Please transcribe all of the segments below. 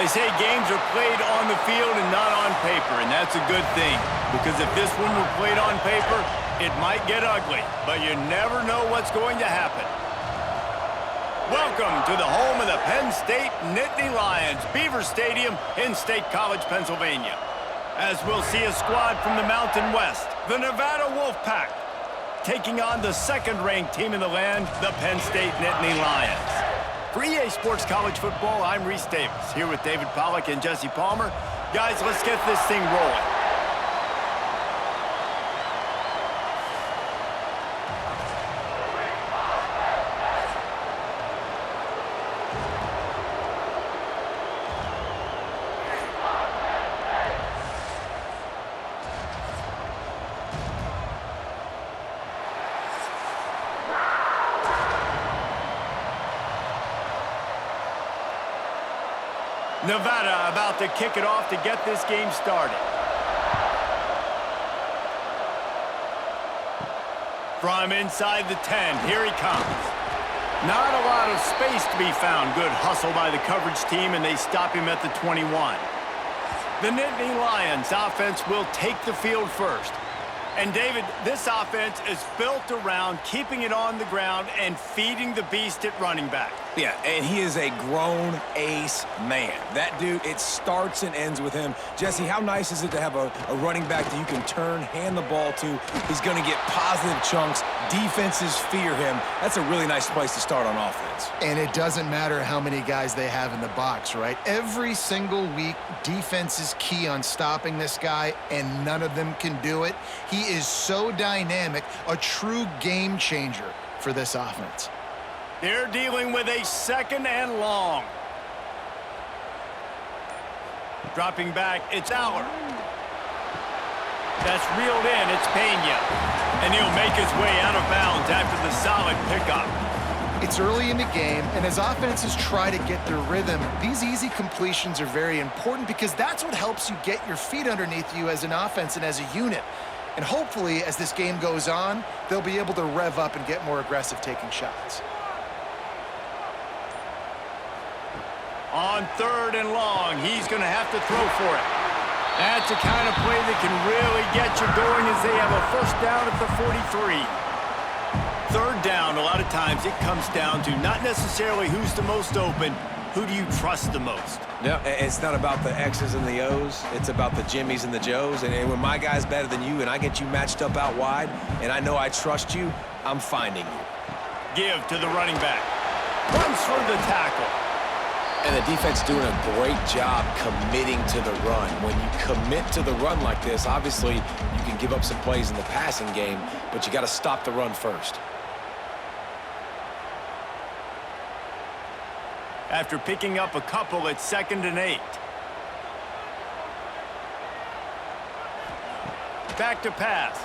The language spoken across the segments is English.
They say games are played on the field and not on paper, and that's a good thing. Because if this one were played on paper, it might get ugly, but you never know what's going to happen. Welcome to the home of the Penn State Nittany Lions, Beaver Stadium in State College, Pennsylvania. As we'll see a squad from the Mountain West, the Nevada Wolfpack, taking on the second-ranked team in the land, the Penn State Nittany Lions. For EA Sports College Football, I'm Reese Davis, here with David Pollack and Jesse Palmer. Guys, let's get this thing rolling. Nevada about to kick it off to get this game started. From inside the 10, here he comes. Not a lot of space to be found. Good hustle by the coverage team, and they stop him at the 21. The Nittany Lions offense will take the field first. And David, this offense is built around keeping it on the ground and feeding the beast at running back. Yeah, and he is a grown ace man. That dude, it starts and ends with him. Jesse, how nice is it to have a running back that you can turn, hand the ball to? He's going to get positive chunks. Defenses fear him. That's a really nice place to start on offense. And it doesn't matter how many guys they have in the box, right? Every single week, defense is key on stopping this guy, and none of them can do it. He is so dynamic, a true game changer for this offense. They're dealing with a second and long. Dropping back, it's Aller. That's reeled in, it's Pena. And he'll make his way out of bounds after the solid pickup. It's early in the game, and as offenses try to get their rhythm, these easy completions are very important because that's what helps you get your feet underneath you as an offense and as a unit. And hopefully, as this game goes on, they'll be able to rev up and get more aggressive taking shots. On third and long, he's going to have to throw for it. That's the kind of play that can really get you going as they have a first down at the 43. Third down, a lot of times it comes down to not necessarily who's the most open, who do you trust the most? Yeah, it's not about the X's and the O's. It's about the Jimmys and the Joes. And when my guy's better than you and I get you matched up out wide and I know I trust you, I'm finding you. Give to the running back. Runs for the tackle. And the defense doing a great job committing to the run. When you commit to the run like this, obviously you can give up some plays in the passing game, but you got to stop the run first. After picking up a couple at 2nd and 8. Back to pass.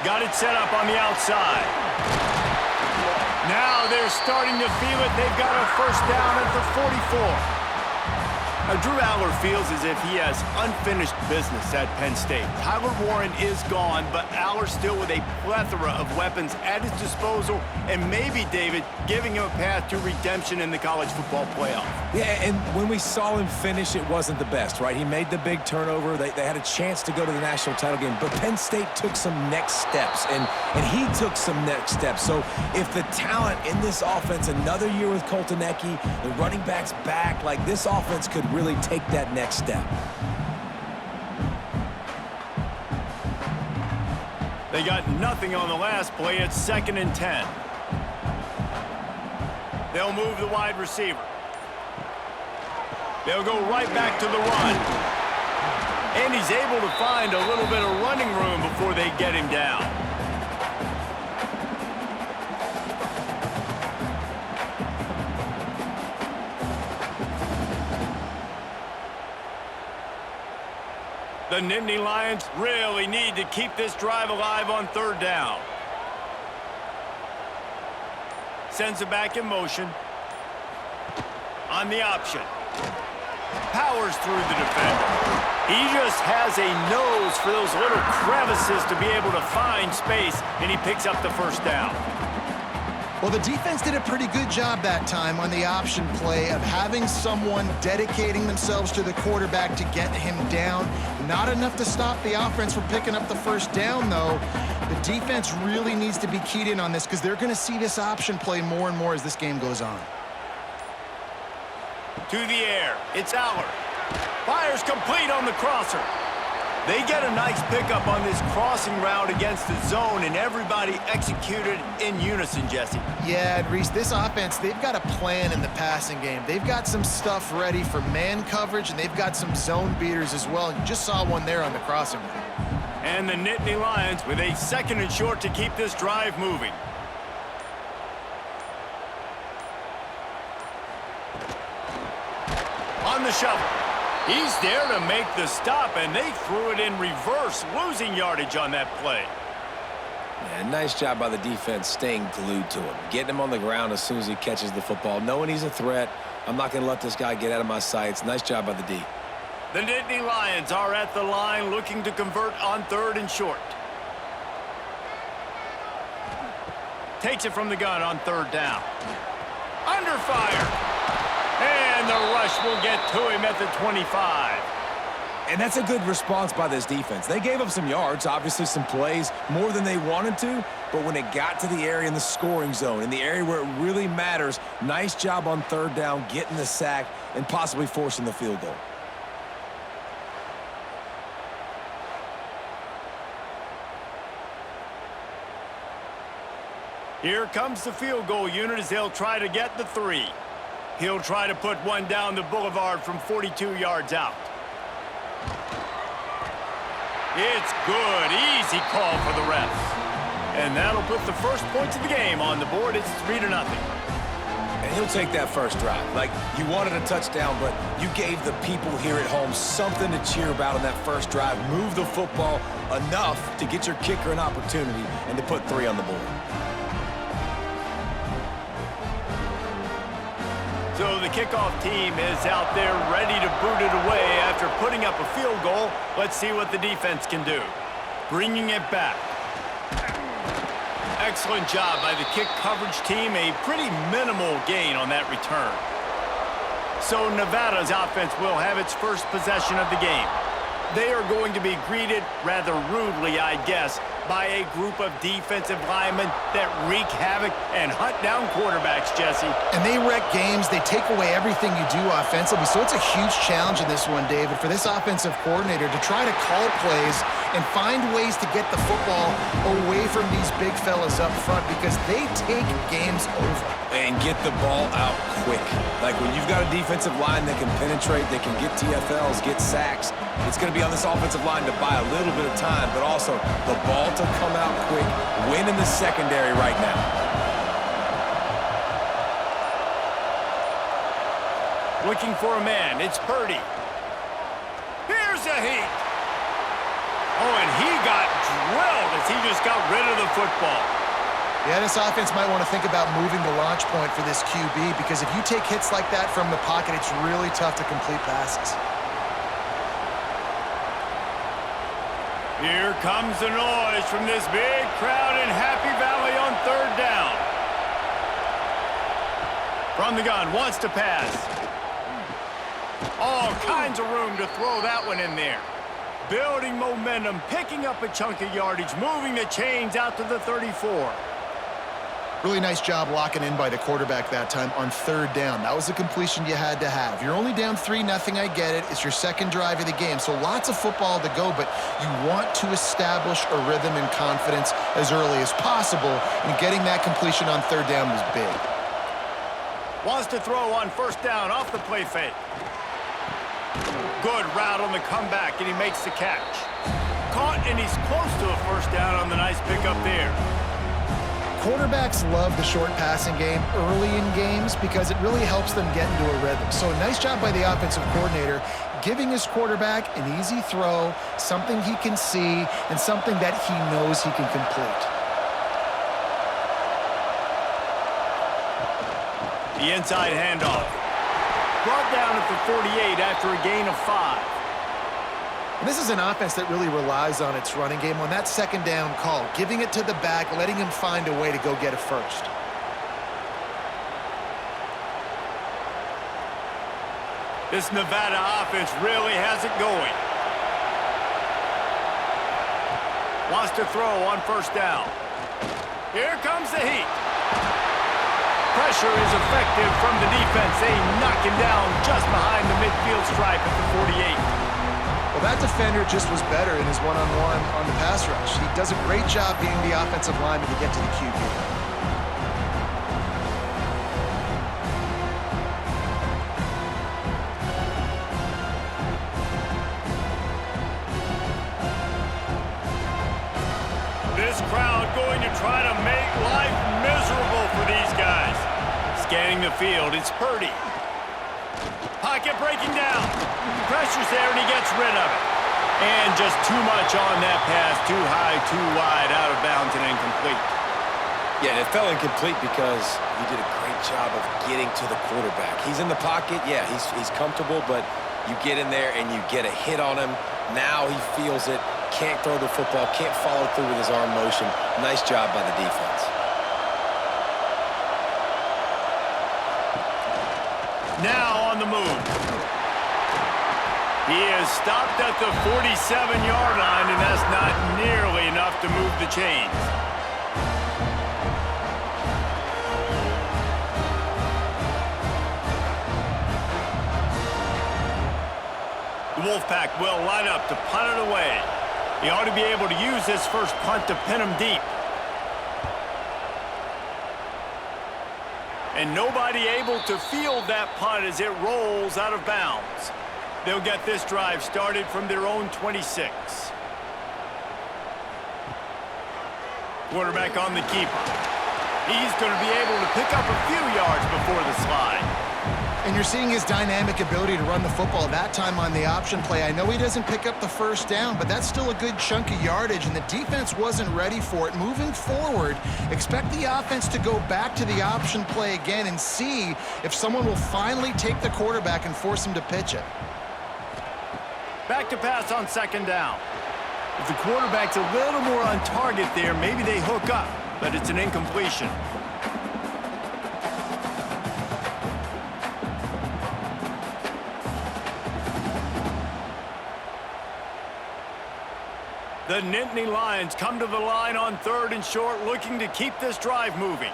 Got it set up on the outside. Now they're starting to feel it. They've got a first down at the 44. Now, Drew Aller feels as if he has unfinished business at Penn State. Tyler Warren is gone, but Aller still with a plethora of weapons at his disposal, and maybe, David, giving him a path to redemption in the college football playoff. Yeah, and when we saw him finish, it wasn't the best, right? He made the big turnover. They had a chance to go to the national title game, but Penn State took some next steps, and he took some next steps. So if the talent in this offense, another year with Colton Ecke, the running backs back, like this offense could really take that next step. They got nothing on the last play. It's 2nd and 10. They'll move the wide receiver. They'll go right back to the run. And he's able to find a little bit of running room before they get him down. The Nittany Lions really need to keep this drive alive on 3rd down. Sends it back in motion. On the option. Powers through the defender. He just has a nose for those little crevices to be able to find space, and he picks up the first down. Well, the defense did a pretty good job that time on the option play of having someone dedicating themselves to the quarterback to get him down. Not enough to stop the offense from picking up the first down, though. The defense really needs to be keyed in on this because they're going to see this option play more and more as this game goes on. To the air. It's Aller. Fires complete on the crosser. They get a nice pickup on this crossing route against the zone, and everybody executed in unison, Jesse. Yeah, and Reese, this offense, they've got a plan in the passing game. They've got some stuff ready for man coverage, and they've got some zone beaters as well. And you just saw one there on the crossing route. And the Nittany Lions with a 2nd and short to keep this drive moving. On the shovel. He's there to make the stop, and they threw it in reverse, losing yardage on that play. Yeah, nice job by the defense staying glued to him, getting him on the ground as soon as he catches the football, knowing he's a threat. I'm not going to let this guy get out of my sights. Nice job by the D. The Nittany Lions are at the line looking to convert on 3rd and short. Takes it from the gun on 3rd down. Under fire. And the rush will get to him at the 25. And that's a good response by this defense. They gave up some yards, obviously some plays, more than they wanted to, but when it got to the area in the scoring zone, in the area where it really matters, nice job on 3rd down, getting the sack, and possibly forcing the field goal. Here comes the field goal unit as they'll try to get the 3. He'll try to put one down the boulevard from 42 yards out. It's good. Easy call for the refs. And that'll put the first points of the game on the board. It's 3-0. And he'll take that first drive. Like, you wanted a touchdown, but you gave the people here at home something to cheer about on that first drive. Move the football enough to get your kicker an opportunity and to put 3 on the board. So the kickoff team is out there ready to boot it away after putting up a field goal. Let's see what the defense can do. Bringing it back. Excellent job by the kick coverage team. A pretty minimal gain on that return. So Nevada's offense will have its first possession of the game. They are going to be greeted rather rudely, I guess, by a group of defensive linemen that wreak havoc and hunt down quarterbacks, Jesse. And they wreck games. They take away everything you do offensively. So it's a huge challenge in this one, David, for this offensive coordinator to try to call plays and find ways to get the football away from these big fellas up front because they take games over. And get the ball out quick. Like when you've got a defensive line that can penetrate, they can get TFLs, get sacks, it's going to be on this offensive line to buy a little bit of time, but also the ball to come out quick, win in the secondary right now. Looking for a man, it's Purdy. Here's a heat. Oh, and he got drilled as he just got rid of the football. Yeah, this offense might want to think about moving the launch point for this QB because if you take hits like that from the pocket, it's really tough to complete passes. Here comes the noise from this big crowd in Happy Valley on 3rd down. From the gun, wants to pass. All kinds of room to throw that one in there. Building momentum, picking up a chunk of yardage, moving the chains out to the 34. Really nice job locking in by the quarterback that time on 3rd down. That was the completion you had to have. You're only down 3-0, I get it. It's your second drive of the game, so lots of football to go, but you want to establish a rhythm and confidence as early as possible, and getting that completion on 3rd down was big. Wants to throw on 1st down off the play fake. Good route on the comeback, and he makes the catch. Caught, and he's close to a 1st down on the nice pickup there. Quarterbacks love the short passing game early in games because it really helps them get into a rhythm. So nice job by the offensive coordinator giving his quarterback an easy throw, something he can see, and something that he knows he can complete. The inside handoff. Brought down at the 48 after a gain of 5. And this is an offense that really relies on its running game on that 2nd down call, giving it to the back, letting him find a way to go get a first. This Nevada offense really has it going. Wants to throw on first down. Here comes the heat. Pressure is effective from the defense. They knock him down just behind the midfield stripe at the 48. Well, that defender just was better in his one-on-one on the pass rush. He does a great job being the offensive lineman to get to the QB. This crowd going to try to make life miserable for these guys. Scanning the field, it's Purdy. Pocket breaking down. Pressure's there, and he gets rid of it. And just too much on that pass. Too high, too wide, out of bounds, and incomplete. Yeah, it fell incomplete because he did a great job of getting to the quarterback. He's in the pocket. Yeah, he's comfortable, but you get in there and you get a hit on him. Now he feels it. Can't throw the football, can't follow through with his arm motion. Nice job by the defense. Now on the move. He is stopped at the 47-yard line, and that's not nearly enough to move the chains. The Wolfpack will line up to punt it away. He ought to be able to use this first punt to pin him deep. And nobody able to field that punt as it rolls out of bounds. They'll get this drive started from their own 26. Quarterback on the keeper. He's going to be able to pick up a few yards before the slide. And you're seeing his dynamic ability to run the football that time on the option play. I know he doesn't pick up the first down, but that's still a good chunk of yardage, and the defense wasn't ready for it. Moving forward, expect the offense to go back to the option play again and see if someone will finally take the quarterback and force him to pitch it. Back to pass on second down. If the quarterback's a little more on target there, maybe they hook up, but it's an incompletion. The Nittany Lions come to the line on third and short, looking to keep this drive moving.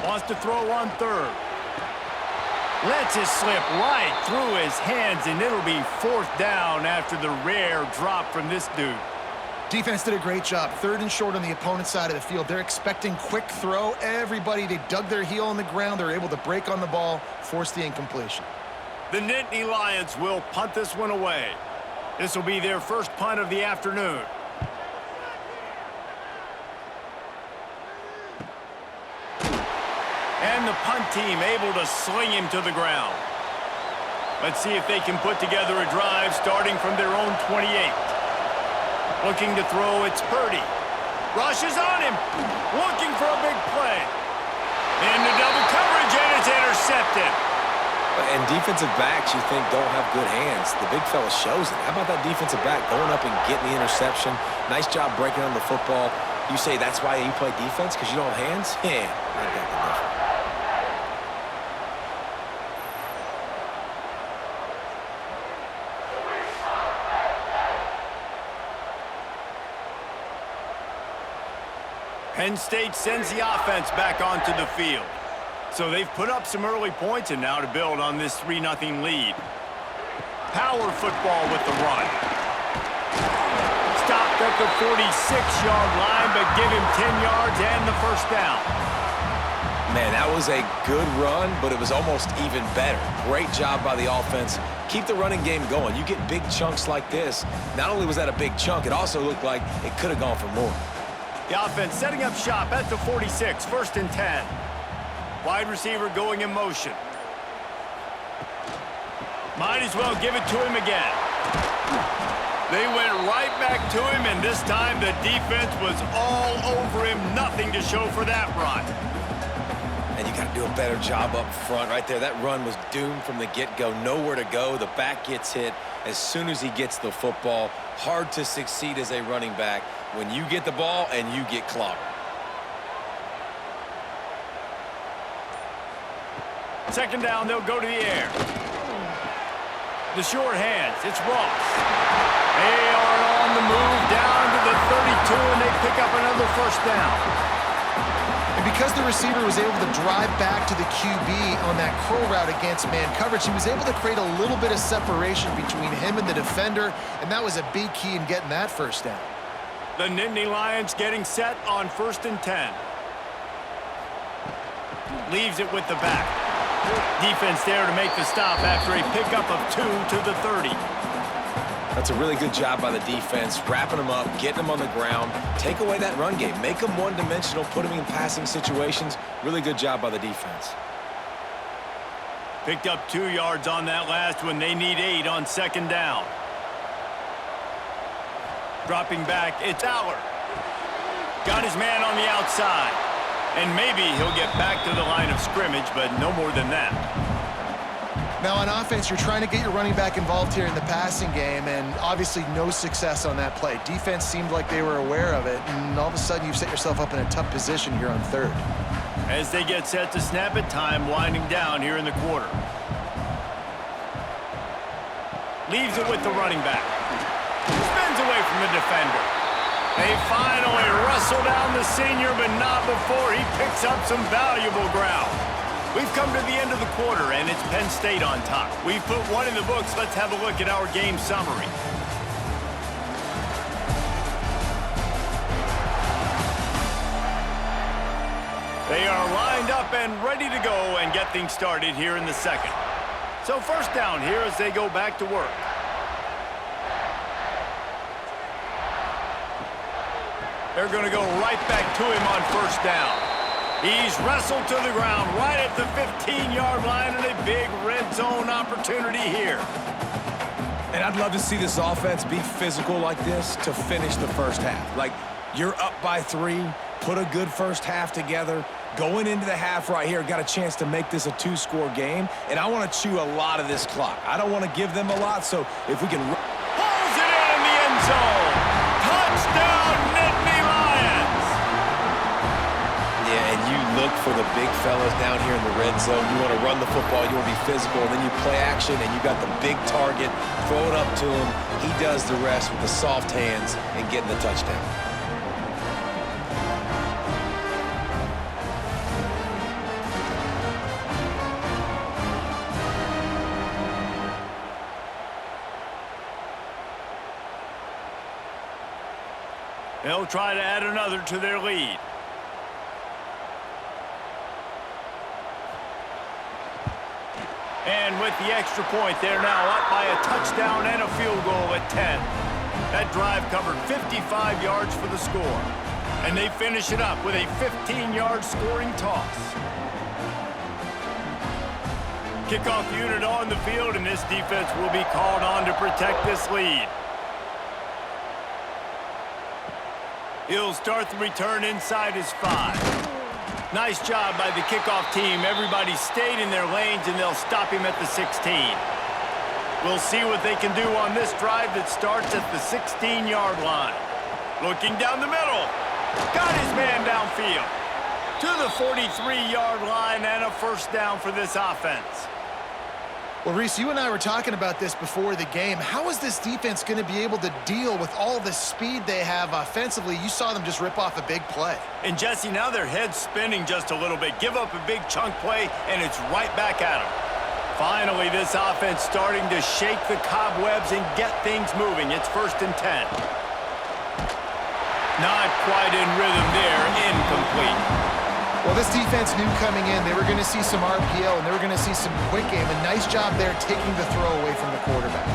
Wants to throw on third. Lets it slip right through his hands, and it'll be fourth down after the rare drop from this dude. Defense did a great job. Third and short on the opponent's side of the field. They're expecting quick throw. Everybody, they dug their heel on the ground. They're able to break on the ball, force the incompletion. The Nittany Lions will punt this one away. This will be their first punt of the afternoon. And the punt team able to sling him to the ground. Let's see if they can put together a drive starting from their own 28. Looking to throw, it's Purdy. Rushes on him. Looking for a big play. Into double coverage, and it's intercepted. And defensive backs, you think, don't have good hands. The big fella shows it. How about that defensive back going up and getting the interception? Nice job breaking on the football. You say that's why you play defense, because you don't have hands? Yeah, I got the difference. Penn State sends the offense back onto the field. So they've put up some early points, and now to build on this 3-0 lead. Power football with the run. Stopped at the 46-yard line, but give him 10 yards and the first down. Man, that was a good run, but it was almost even better. Great job by the offense. Keep the running game going. You get big chunks like this. Not only was that a big chunk, it also looked like it could have gone for more. The offense setting up shop at the 46, first and 10. Wide receiver going in motion. Might as well give it to him again. They went right back to him, and this time the defense was all over him. Nothing to show for that run. And you got to do a better job up front right there. That run was doomed from the get-go. Nowhere to go. The back gets hit as soon as he gets the football. Hard to succeed as a running back when you get the ball and you get clobbered. Second down, they'll go to the air. The short hands, it's Ross. They are on the move down to the 32, and they pick up another first down. And because the receiver was able to drive back to the QB on that curl route against man coverage, he was able to create a little bit of separation between him and the defender, and that was a big key in getting that first down. The Nittany Lions getting set on 1st and 10. Leaves it with the back. Defense there to make the stop after a pickup of 2 to the 30. That's a really good job by the defense, wrapping them up, getting them on the ground, take away that run game, make them one-dimensional, put them in passing situations. Really good job by the defense. Picked up 2 yards on that last one. They need 8 on second down. Dropping back, it's Aller. Got his man on the outside. And maybe he'll get back to the line of scrimmage, but no more than that. Now on offense, you're trying to get your running back involved here in the passing game, and obviously no success on that play. Defense seemed like they were aware of it, and all of a sudden you've set yourself up in a tough position here on 3rd. As they get set to snap it, time winding down here in the quarter. Leaves it with the running back. Spins away from the defender. They finally wrestle down the senior, but not before he picks up some valuable ground. We've come to the end of the quarter, and it's Penn State on top. We've put 1 in the books. Let's have a look at our game summary. They are lined up and ready to go and get things started here in the second. So first down here as they go back to work. They're going to go right back to him on first down. He's wrestled to the ground right at the 15-yard line, and a big red zone opportunity here. And I'd love to see this offense be physical like this to finish the first half. Like, you're up by 3, put a good first half together. Going into the half right here, got a chance to make this a 2-score game, and I want to chew a lot of this clock. I don't want to give them a lot, so if we can... Pulls it in the end zone. Touchdown, Nittany Lions. Yeah, and you look for the big fellas down here in the red zone. You want to run the football, you want to be physical, and then you play action, and you got the big target. Throw it up to him. He does the rest with the soft hands and getting the touchdown. They'll try to add another to their lead. And with the extra point, they're now up by a touchdown and a field goal at 10. That drive covered 55 yards for the score. And they finish it up with a 15-yard scoring toss. Kickoff unit on the field, and this defense will be called on to protect this lead. He'll start the return inside his 5. Nice job by the kickoff team. Everybody stayed in their lanes, and they'll stop him at the 16. We'll see what they can do on this drive that starts at the 16-yard line. Looking down the middle. Got his man downfield. To the 43-yard line, and a first down for this offense. Well, Reese, you and I were talking about this before the game. How is this defense going to be able to deal with all the speed they have offensively? You saw them just rip off a big play. And, Jesse, now their head's spinning just a little bit. Give up a big chunk play, and it's right back at them. Finally, this offense starting to shake the cobwebs and get things moving. It's 1st and 10. Not quite in rhythm there. Incomplete. Well, this defense knew coming in they were going to see some RPO and they were going to see some quick game. A nice job there taking the throw away from the quarterback.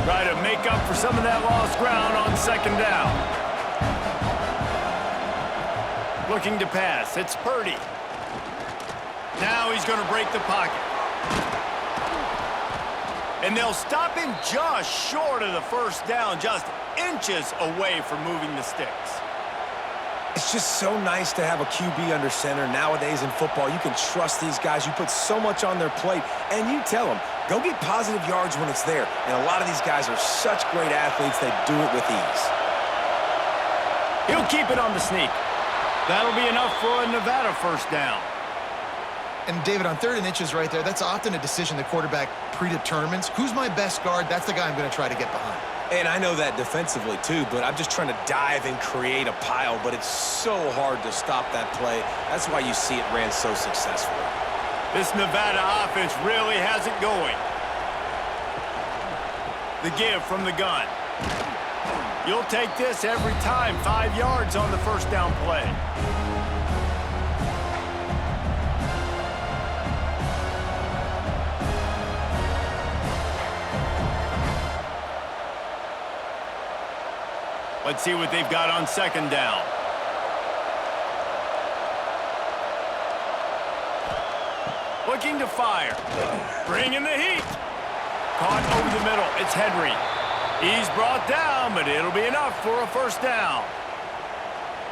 Try to make up for some of that lost ground on second down. Looking to pass. It's Purdy. Now he's going to break the pocket. And they'll stop him just short of the first down, just inches away from moving the sticks. It's just so nice to have a QB under center. Nowadays in football, you can trust these guys. You put so much on their plate, and you tell them, go get positive yards when it's there. And a lot of these guys are such great athletes, they do it with ease. He'll keep it on the sneak. That'll be enough for a Nevada first down. And, David, on 3rd and inches right there, that's often a decision the quarterback predetermines. Who's my best guard? That's the guy I'm going to try to get behind. And I know that defensively, too, but I'm just trying to dive and create a pile, but it's so hard to stop that play. That's why you see it ran so successfully. This Nevada offense really has it going. The give from the gun. You'll take this every time. 5 yards on the first down play. Let's see what they've got on 2nd down. Looking to fire. Bringing the heat. Caught over the middle. It's Henry. He's brought down, but it'll be enough for a first down.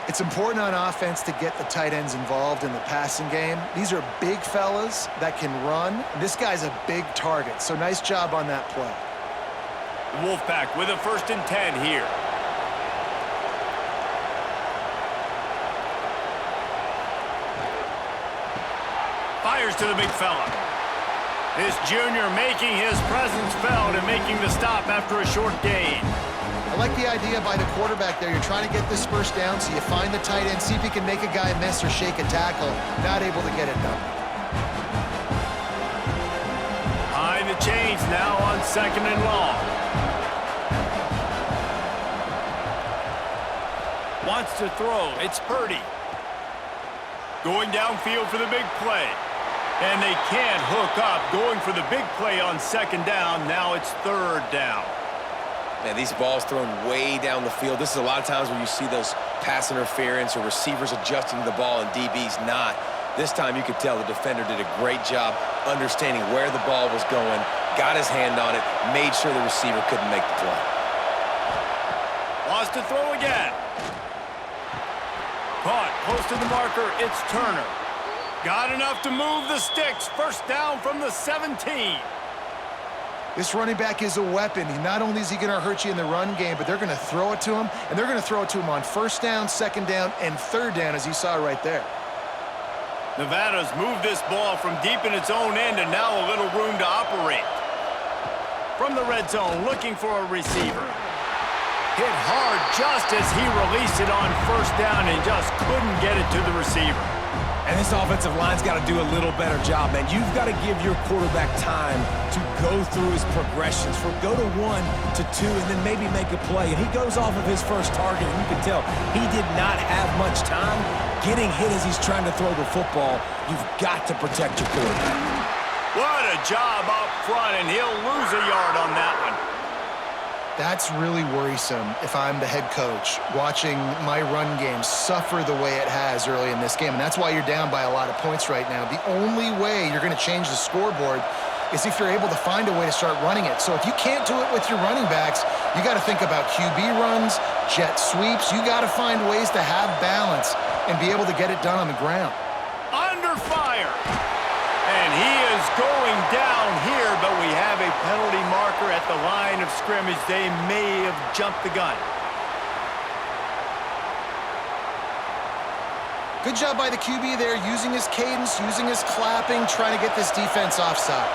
It's important on offense to get the tight ends involved in the passing game. These are big fellas that can run. This guy's a big target, so nice job on that play. Wolfpack with a 1st and 10 here. Fires to the big fella. This junior making his presence felt and making the stop after a short gain. I like the idea by the quarterback there. You're trying to get this first down, so you find the tight end, see if he can make a guy miss or shake a tackle. Not able to get it done. Behind the chains now on 2nd and long. Wants to throw. It's Purdy. Going downfield for the big play. And they can't hook up. Going for the big play on 2nd down. Now it's 3rd down. Man, these balls thrown way down the field. This is a lot of times when you see those pass interference or receivers adjusting to the ball and DBs not. This time you could tell the defender did a great job understanding where the ball was going, got his hand on it, made sure the receiver couldn't make the play. Wants to throw again. Caught close to the marker. It's Turner. Got enough to move the sticks. First down from the 17. This running back is a weapon. Not only is he going to hurt you in the run game, but they're going to throw it to him, and they're going to throw it to him on 1st down, 2nd down, and 3rd down, as you saw right there. Nevada's moved this ball from deep in its own end, and now a little room to operate. From the red zone, looking for a receiver. Hit hard just as he released it on 1st down and just couldn't get it to the receiver. And this offensive line's got to do a little better job, man. You've got to give your quarterback time to go through his progressions, for go to 1 to 2 and then maybe make a play. And he goes off of his first target, and you can tell he did not have much time getting hit as he's trying to throw the football. You've got to protect your quarterback. What a job up front, and he'll lose a yard on that one. That's really worrisome if I'm the head coach, watching my run game suffer the way it has early in this game. And that's why you're down by a lot of points right now. The only way you're going to change the scoreboard is if you're able to find a way to start running it. So if you can't do it with your running backs, you got to think about QB runs, jet sweeps. You got to find ways to have balance and be able to get it done on the ground. Under fire. And he is going down here, but we have a penalty marker at the line of scrimmage. They may have jumped the gun. Good job by the QB there, using his cadence, using his clapping, trying to get this defense offside.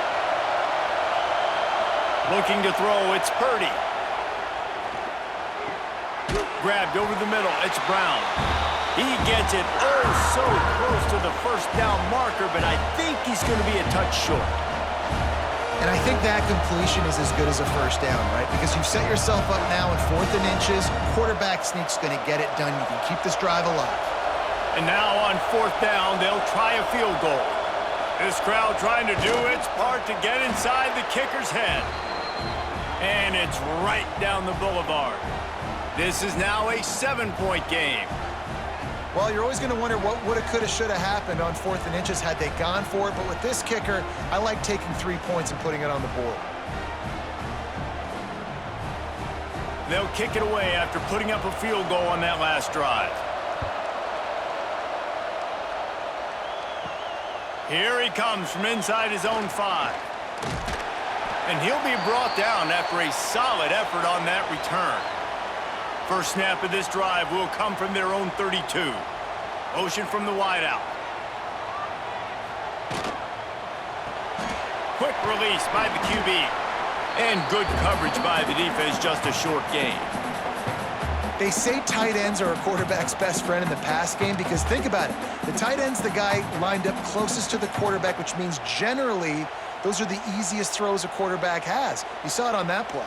Looking to throw, it's Purdy. Grabbed over the middle, it's Brown. He gets it so close to the 1st down marker, but I think he's going to be a touch short. And I think that completion is as good as a 1st down, right? Because you've set yourself up now in 4th and inches. Quarterback sneak's going to get it done. You can keep this drive alive. And now on 4th down, they'll try a field goal. This crowd trying to do its part to get inside the kicker's head. And it's right down the boulevard. This is now a 7-point game. Well, you're always going to wonder what woulda, coulda, shoulda happened on 4th and inches had they gone for it. But with this kicker, I like taking 3 points and putting it on the board. They'll kick it away after putting up a field goal on that last drive. Here he comes from inside his own 5. And he'll be brought down after a solid effort on that return. First snap of this drive will come from their own 32. Motion from the wideout. Quick release by the QB. And good coverage by the defense, just a short gain. They say tight ends are a quarterback's best friend in the pass game because think about it. The tight end's the guy lined up closest to the quarterback, which means generally those are the easiest throws a quarterback has. You saw it on that play.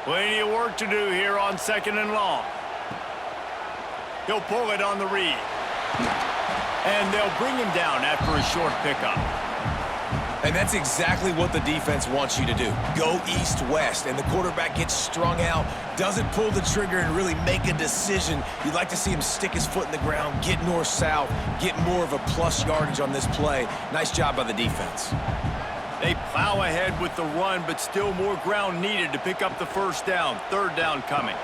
Plenty of work to do here on 2nd and long. He'll pull it on the read. And they'll bring him down after a short pickup. And that's exactly what the defense wants you to do. Go east-west, and the quarterback gets strung out, doesn't pull the trigger and really make a decision. You'd like to see him stick his foot in the ground, get north-south, get more of a plus yardage on this play. Nice job by the defense. They plow ahead with the run, but still more ground needed to pick up the first down. 3rd down coming.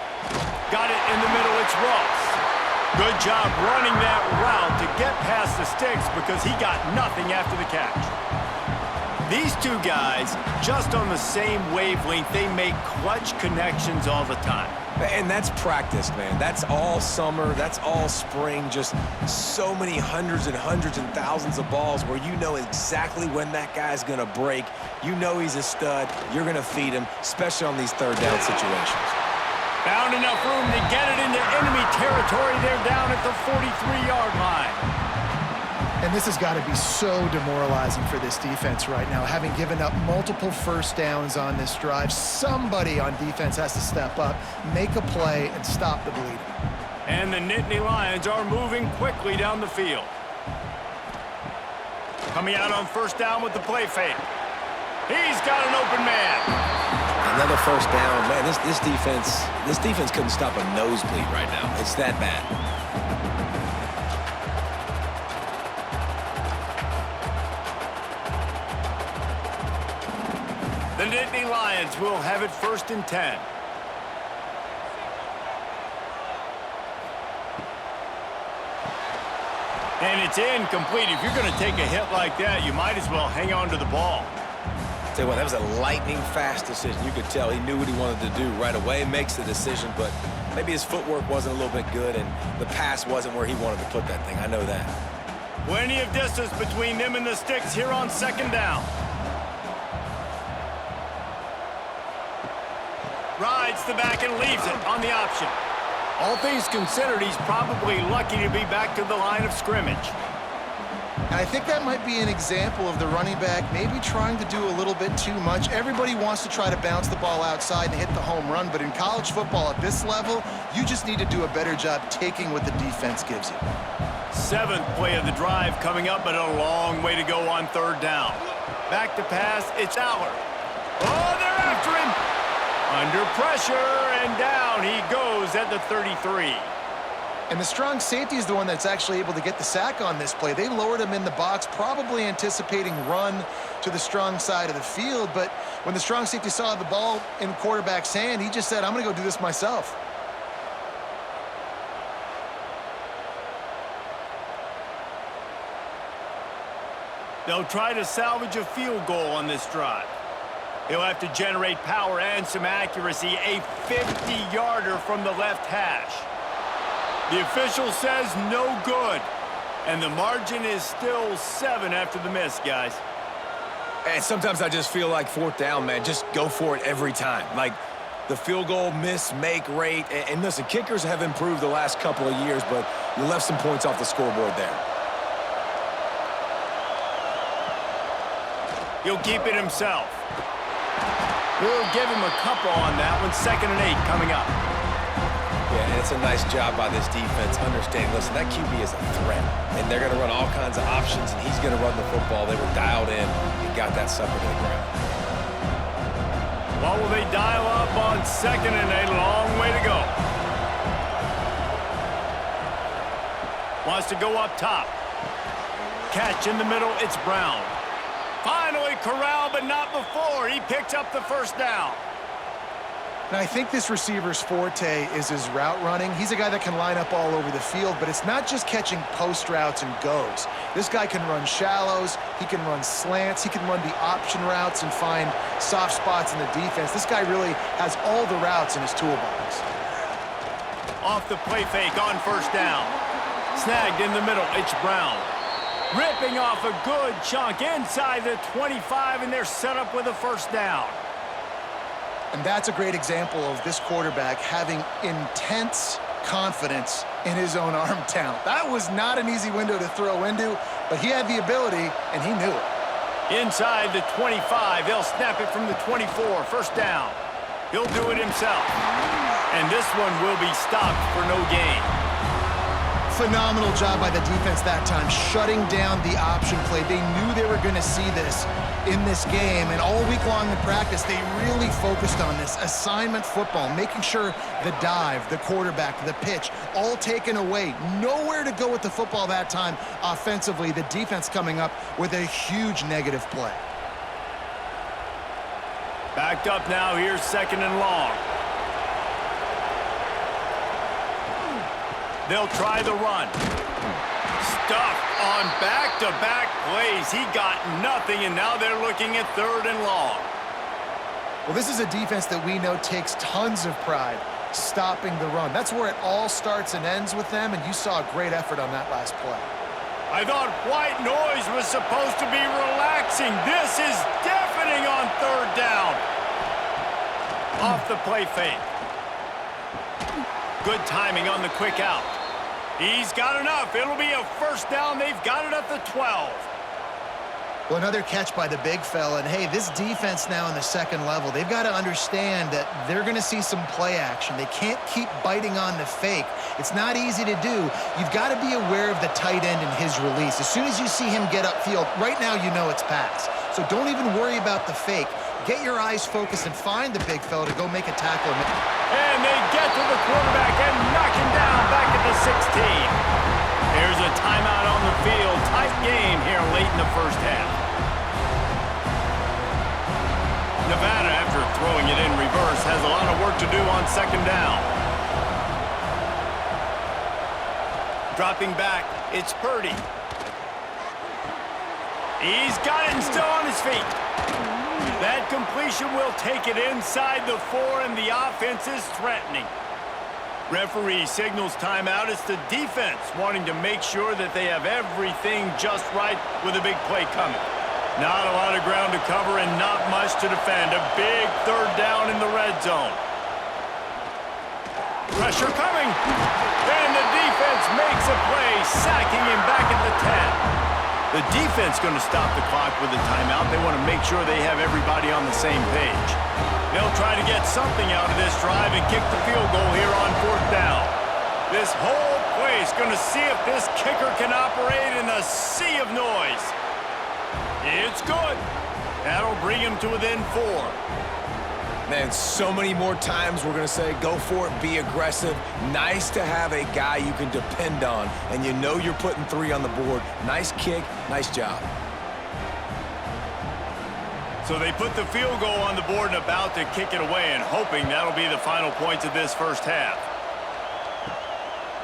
Got it in the middle, it's Ross. Good job running that route to get past the sticks because he got nothing after the catch. These two guys, just on the same wavelength, they make clutch connections all the time. And that's practice, man. That's all summer. That's all spring. Just so many hundreds and thousands of balls where you know exactly when that guy's going to break. You know he's a stud. You're going to feed him, especially on these 3rd down situations. Found enough room to get it into enemy territory. They're down at the 43-yard line. And this has got to be so demoralizing for this defense right now. Having given up multiple first downs on this drive, somebody on defense has to step up, make a play, and stop the bleeding. And the Nittany Lions are moving quickly down the field. Coming out on 1st down with the play fake. He's got an open man. Another first down. Man, this defense couldn't stop a nosebleed right now. It's that bad. The Nittany Lions will have it 1st and 10. And it's incomplete. If you're going to take a hit like that, you might as well hang on to the ball. Tell you what, that was a lightning-fast decision. You could tell he knew what he wanted to do right away, makes the decision, but maybe his footwork wasn't a little bit good, and the pass wasn't where he wanted to put that thing. I know that. Plenty of distance between them and the sticks here on 2nd down. Rides the back and leaves it on the option. All things considered, he's probably lucky to be back to the line of scrimmage. And I think that might be an example of the running back maybe trying to do a little bit too much. Everybody wants to try to bounce the ball outside and hit the home run, but in college football at this level, you just need to do a better job taking what the defense gives you. 7th play of the drive coming up, but a long way to go on 3rd down. Back to pass, it's Aller. Oh, they're after him. Under pressure, and down he goes at the 33. And the strong safety is the one that's actually able to get the sack on this play. They lowered him in the box, probably anticipating run to the strong side of the field, but when the strong safety saw the ball in quarterback's hand, he just said, I'm going to go do this myself. They'll try to salvage a field goal on this drive. He'll have to generate power and some accuracy, a 50-yarder from the left hash. The official says no good, and the margin is still 7 after the miss, guys. And sometimes I just feel like 4th down, man, just go for it every time. Like the field goal miss-make rate, and listen, kickers have improved the last couple of years, but you left some points off the scoreboard there. He'll keep it himself. We'll give him a couple on that one. 2nd and 8 coming up. Yeah, and it's a nice job by this defense. Understand, listen, that QB is a threat, and they're going to run all kinds of options, and he's going to run the football. They were dialed in and got that sucker to the ground. What will they dial up on 2nd and 8? Long way to go. Wants to go up top. Catch in the middle, it's Brown. Finally corralled, but not before. He picked up the 1st down. And I think this receiver's forte is his route running. He's a guy that can line up all over the field, but it's not just catching post routes and goes. This guy can run shallows, he can run slants, he can run the option routes and find soft spots in the defense. This guy really has all the routes in his toolbox. Off the play fake on 1st down. Snagged in the middle, it's Brown. Ripping off a good chunk inside the 25, and they're set up with a first down. And that's a great example of this quarterback having intense confidence in his own arm talent. That was not an easy window to throw into, but he had the ability, and he knew it. Inside the 25, they'll snap it from the 24, first down. He'll do it himself. And this one will be stopped for no gain. Phenomenal job by the defense that time, shutting down the option play. They knew they were going to see this in this game, and all week long in practice, they really focused on this assignment football, making sure the dive, the quarterback, the pitch, all taken away. Nowhere to go with the football that time offensively. The defense coming up with a huge negative play. Backed up now, here's second and long. They'll try the run. Stuffed on back-to-back plays. He got nothing, and now they're looking at third and long. Well, this is a defense that we know takes tons of pride stopping the run. That's where it all starts and ends with them, and you saw a great effort on that last play. I thought white noise was supposed to be relaxing. This is deafening on third down. Off the play fake. Good timing on the quick out. He's got enough. It'll be a first down. They've got it at the 12. Well, another catch by the big fella. And, hey, this defense now in the second level, they've got to understand that they're going to see some play action. They can't keep biting on the fake. It's not easy to do. You've got to be aware of the tight end and his release. As soon as you see him get upfield, right now you know it's pass. So don't even worry about the fake. Get your eyes focused and find the big fella to go make a tackle. And they get to the quarterback and knock him down back at the 16. There's a timeout on the field. Tight game here late in the first half. Nevada, after throwing it in reverse, has a lot of work to do on second down. Dropping back, it's Purdy. He's got it and still on his feet. That completion will take it inside the 4, and the offense is threatening. Referee signals timeout. It's the defense wanting to make sure that they have everything just right with a big play coming. Not a lot of ground to cover and not much to defend. A big third down in the red zone. Pressure coming. And the defense makes a play, sacking him back at the 10. The defense going to stop the clock with a timeout. They want to make sure they have everybody on the same page. They'll try to get something out of this drive and kick the field goal here on fourth down. This whole place going to see if this kicker can operate in a sea of noise. It's good. That'll bring him to within 4. Man, so many more times we're going to say, go for it, be aggressive. Nice to have a guy you can depend on, and you know you're putting 3 on the board. Nice kick, nice job. So they put the field goal on the board and about to kick it away, and hoping that'll be the final points of this first half.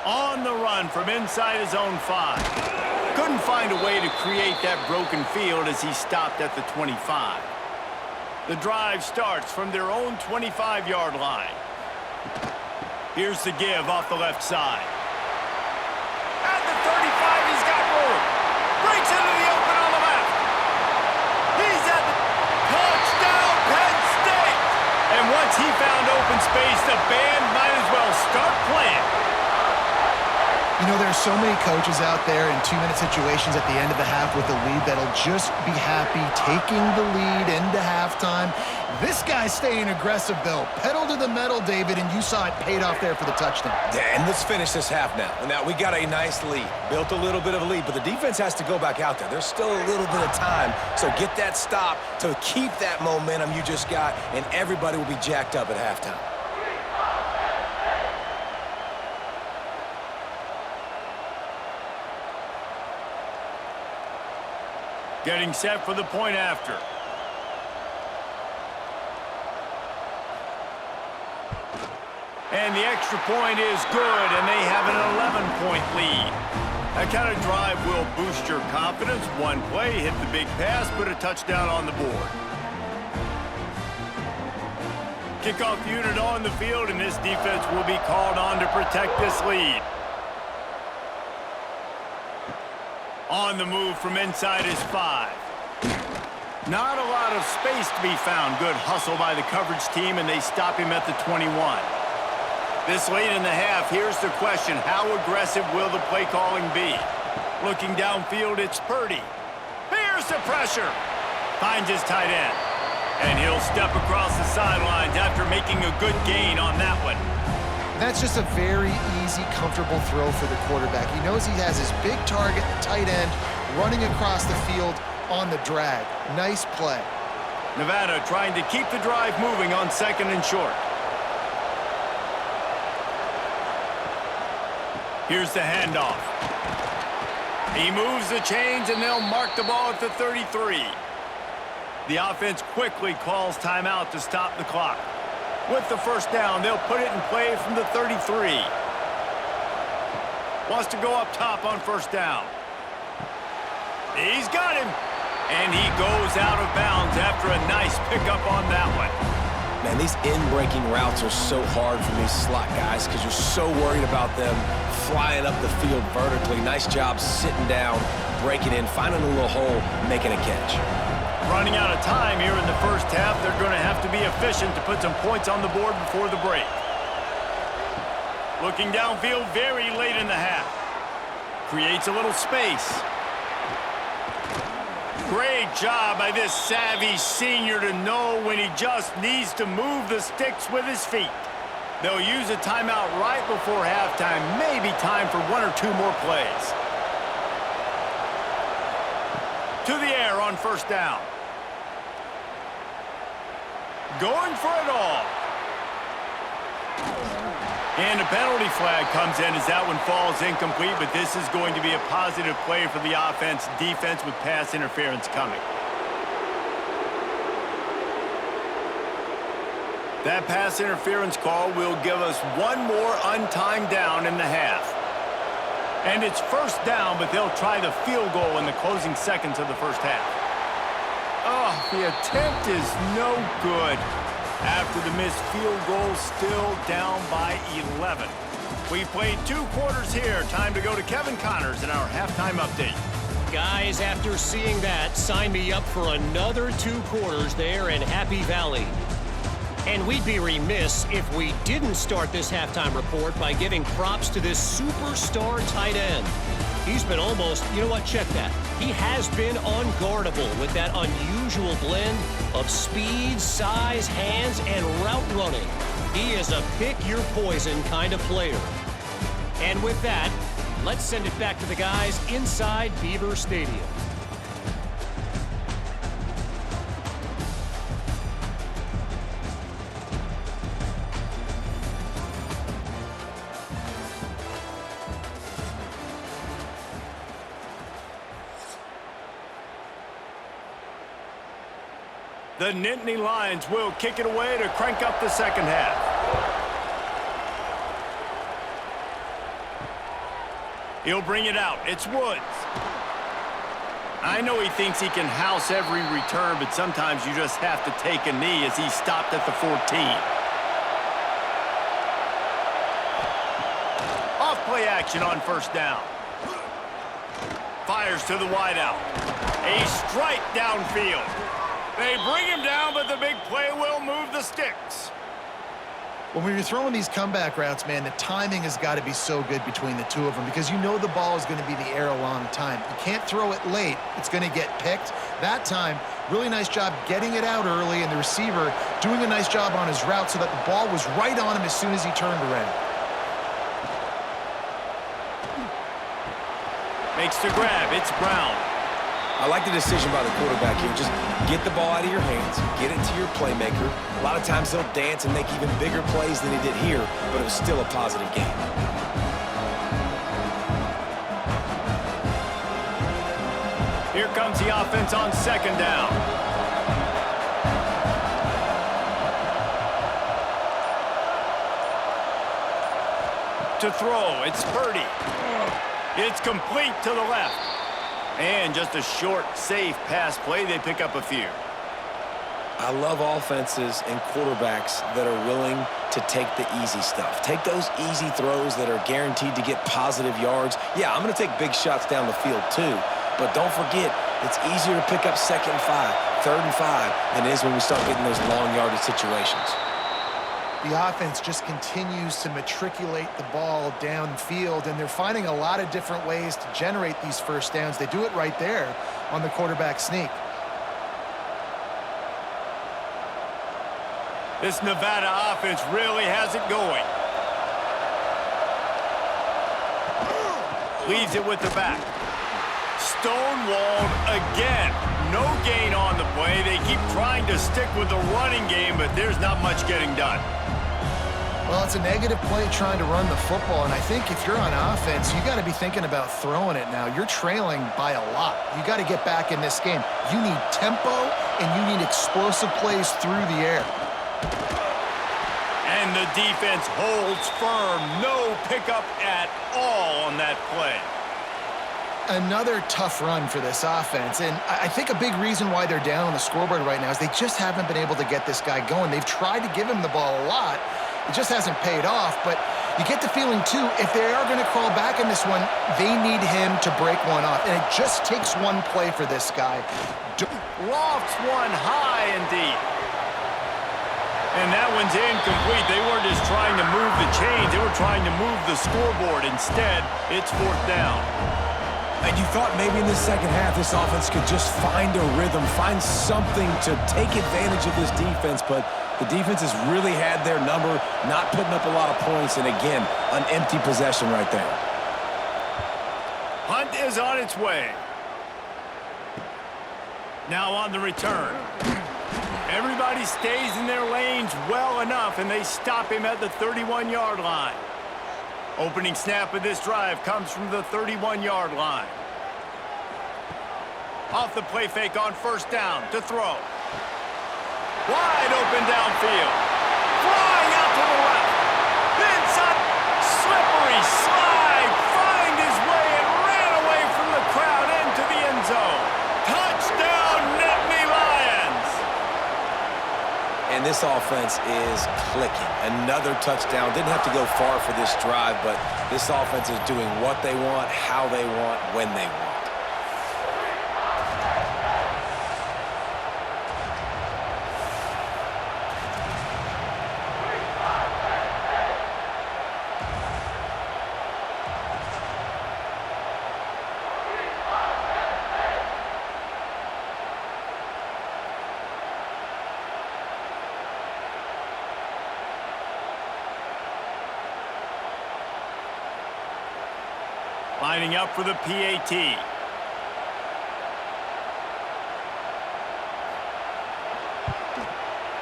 On the run from inside his own 5. Couldn't find a way to create that broken field as he stopped at the 25. The drive starts from their own 25-yard line. Here's the give off the left side. At the 35, he's got room. Breaks into the open on the left. He's at the touchdown, Penn State. And once he found open space, the band might as well start playing. You know, there are so many coaches out there in 2-minute situations at the end of the half with a lead that'll just be happy taking the lead into halftime. This guy's staying aggressive, though. Pedal to the metal, David, and you saw it paid off there for the touchdown. Yeah, and let's finish this half now. Now, we got a nice lead. Built a little bit of a lead, but the defense has to go back out there. There's still a little bit of time, so get that stop to keep that momentum you just got, and everybody will be jacked up at halftime. Getting set for the point after. And the extra point is good, and they have an 11-point lead. That kind of drive will boost your confidence. One play, hit the big pass, put a touchdown on the board. Kickoff unit on the field, and this defense will be called on to protect this lead. On the move from inside his 5. Not a lot of space to be found. Good hustle by the coverage team, and they stop him at the 21. This late in the half, here's the question. How aggressive will the play calling be? Looking downfield, it's Purdy. Here's the pressure. Finds his tight end. And he'll step across the sidelines after making a good gain on that one. That's just a very easy, comfortable throw for the quarterback. He knows he has his big target, the tight end, running across the field on the drag. Nice play. Nevada trying to keep the drive moving on 2nd and short. Here's the handoff. He moves the chains, and they'll mark the ball at the 33. The offense quickly calls timeout to stop the clock. With the first down, they'll put it in play from the 33. Wants to go up top on first down. He's got him. And he goes out of bounds after a nice pickup on that one. Man, these in-breaking routes are so hard for these slot guys because you're so worried about them flying up the field vertically. Nice job sitting down, breaking in, finding a little hole, making a catch. Running out of time here in the first half, they're going to have to be efficient to put some points on the board before the break. Looking downfield very late in the half. Creates a little space. Great job by this savvy senior to know when he just needs to move the sticks with his feet. They'll use a timeout right before halftime. Maybe time for 1 or 2 more plays. To the air on first down. Going for it all. And a penalty flag comes in as that one falls incomplete, but this is going to be a positive play for the offense. Defense with pass interference coming. That pass interference call will give us 1 more untimed down in the half. And it's first down, but they'll try the field goal in the closing seconds of the first half. Oh, the attempt is no good. After the missed field goal, still down by 11. We've played 2 quarters here. Time to go to Kevin Connors in our halftime update. Guys, after seeing that, sign me up for another 2 quarters there in Happy Valley. And we'd be remiss if we didn't start this halftime report by giving props to this superstar tight end. He's been almost, you know what, check that. He has been unguardable with that unusual blend of speed, size, hands, and route running. He is a pick-your-poison kind of player. And with that, let's send it back to the guys inside Beaver Stadium. The Nittany Lions will kick it away to crank up the second half. He'll bring it out. It's Woods. I know he thinks he can house every return, but sometimes you just have to take a knee as he stopped at the 14. Off play action on first down. Fires to the wideout. A strike downfield. They bring him down, but the big play will move the sticks. When you're throwing these comeback routes, man, the timing has got to be so good between the 2 of them because you know the ball is going to be the air a long time. You can't throw it late. It's going to get picked. That time, really nice job getting it out early, and the receiver doing a nice job on his route so that the ball was right on him as soon as he turned around. Makes the grab. It's Brown. I like the decision by the quarterback here. Just get the ball out of your hands, get it to your playmaker. A lot of times he'll dance and make even bigger plays than he did here, but it was still a positive game. Here comes the offense on second down. To throw, it's Purdy. It's complete to the left. And just a short, safe pass play. They pick up a few. I love offenses and quarterbacks that are willing to take the easy stuff. Take those easy throws that are guaranteed to get positive yards. Yeah, I'm going to take big shots down the field too, But don't forget, it's easier to pick up 2nd and 5, 3rd and 5 than it is when we start getting those long yardage situations. The offense just continues to matriculate the ball downfield, and they're finding a lot of different ways to generate these first downs. They do it right there on the quarterback sneak. This Nevada offense really has it going. Leaves it with the back. Stonewalled again. No gain on the play. They keep trying to stick with the running game, but there's not much getting done. Well, it's a negative play trying to run the football, and I think if you're on offense, you got to be thinking about throwing it now. You're trailing by a lot. You got to get back in this game. You need tempo, and you need explosive plays through the air. And the defense holds firm. No pickup at all on that play. Another tough run for this offense, and I think a big reason why they're down on the scoreboard right now is they just haven't been able to get this guy going. They've tried to give him the ball a lot. It just hasn't paid off, but you get the feeling, too, if they are going to crawl back in this one, they need him to break one off, and it just takes one play for this guy. Lofts one high and deep. And that one's incomplete. They weren't just trying to move the chains. They were trying to move the scoreboard. Instead, it's 4th down. And you thought maybe in the second half this offense could just find a rhythm, find something to take advantage of this defense, but the defense has really had their number, not putting up a lot of points, and again, an empty possession right there. Hunt is on its way. Now on the return. Everybody stays in their lanes well enough, and they stop him at the 31-yard line. Opening snap of this drive comes from the 31-yard line. Off the play fake on 1st down to throw. Wide open downfield. Flying out to the left. Inside. Slippery slide. Find his way and ran away from the crowd into the end zone. Touchdown, Nittany Lions. And this offense is clicking. Another touchdown. Didn't have to go far for this drive, but this offense is doing what they want, how they want, when they want. Lining up for the PAT.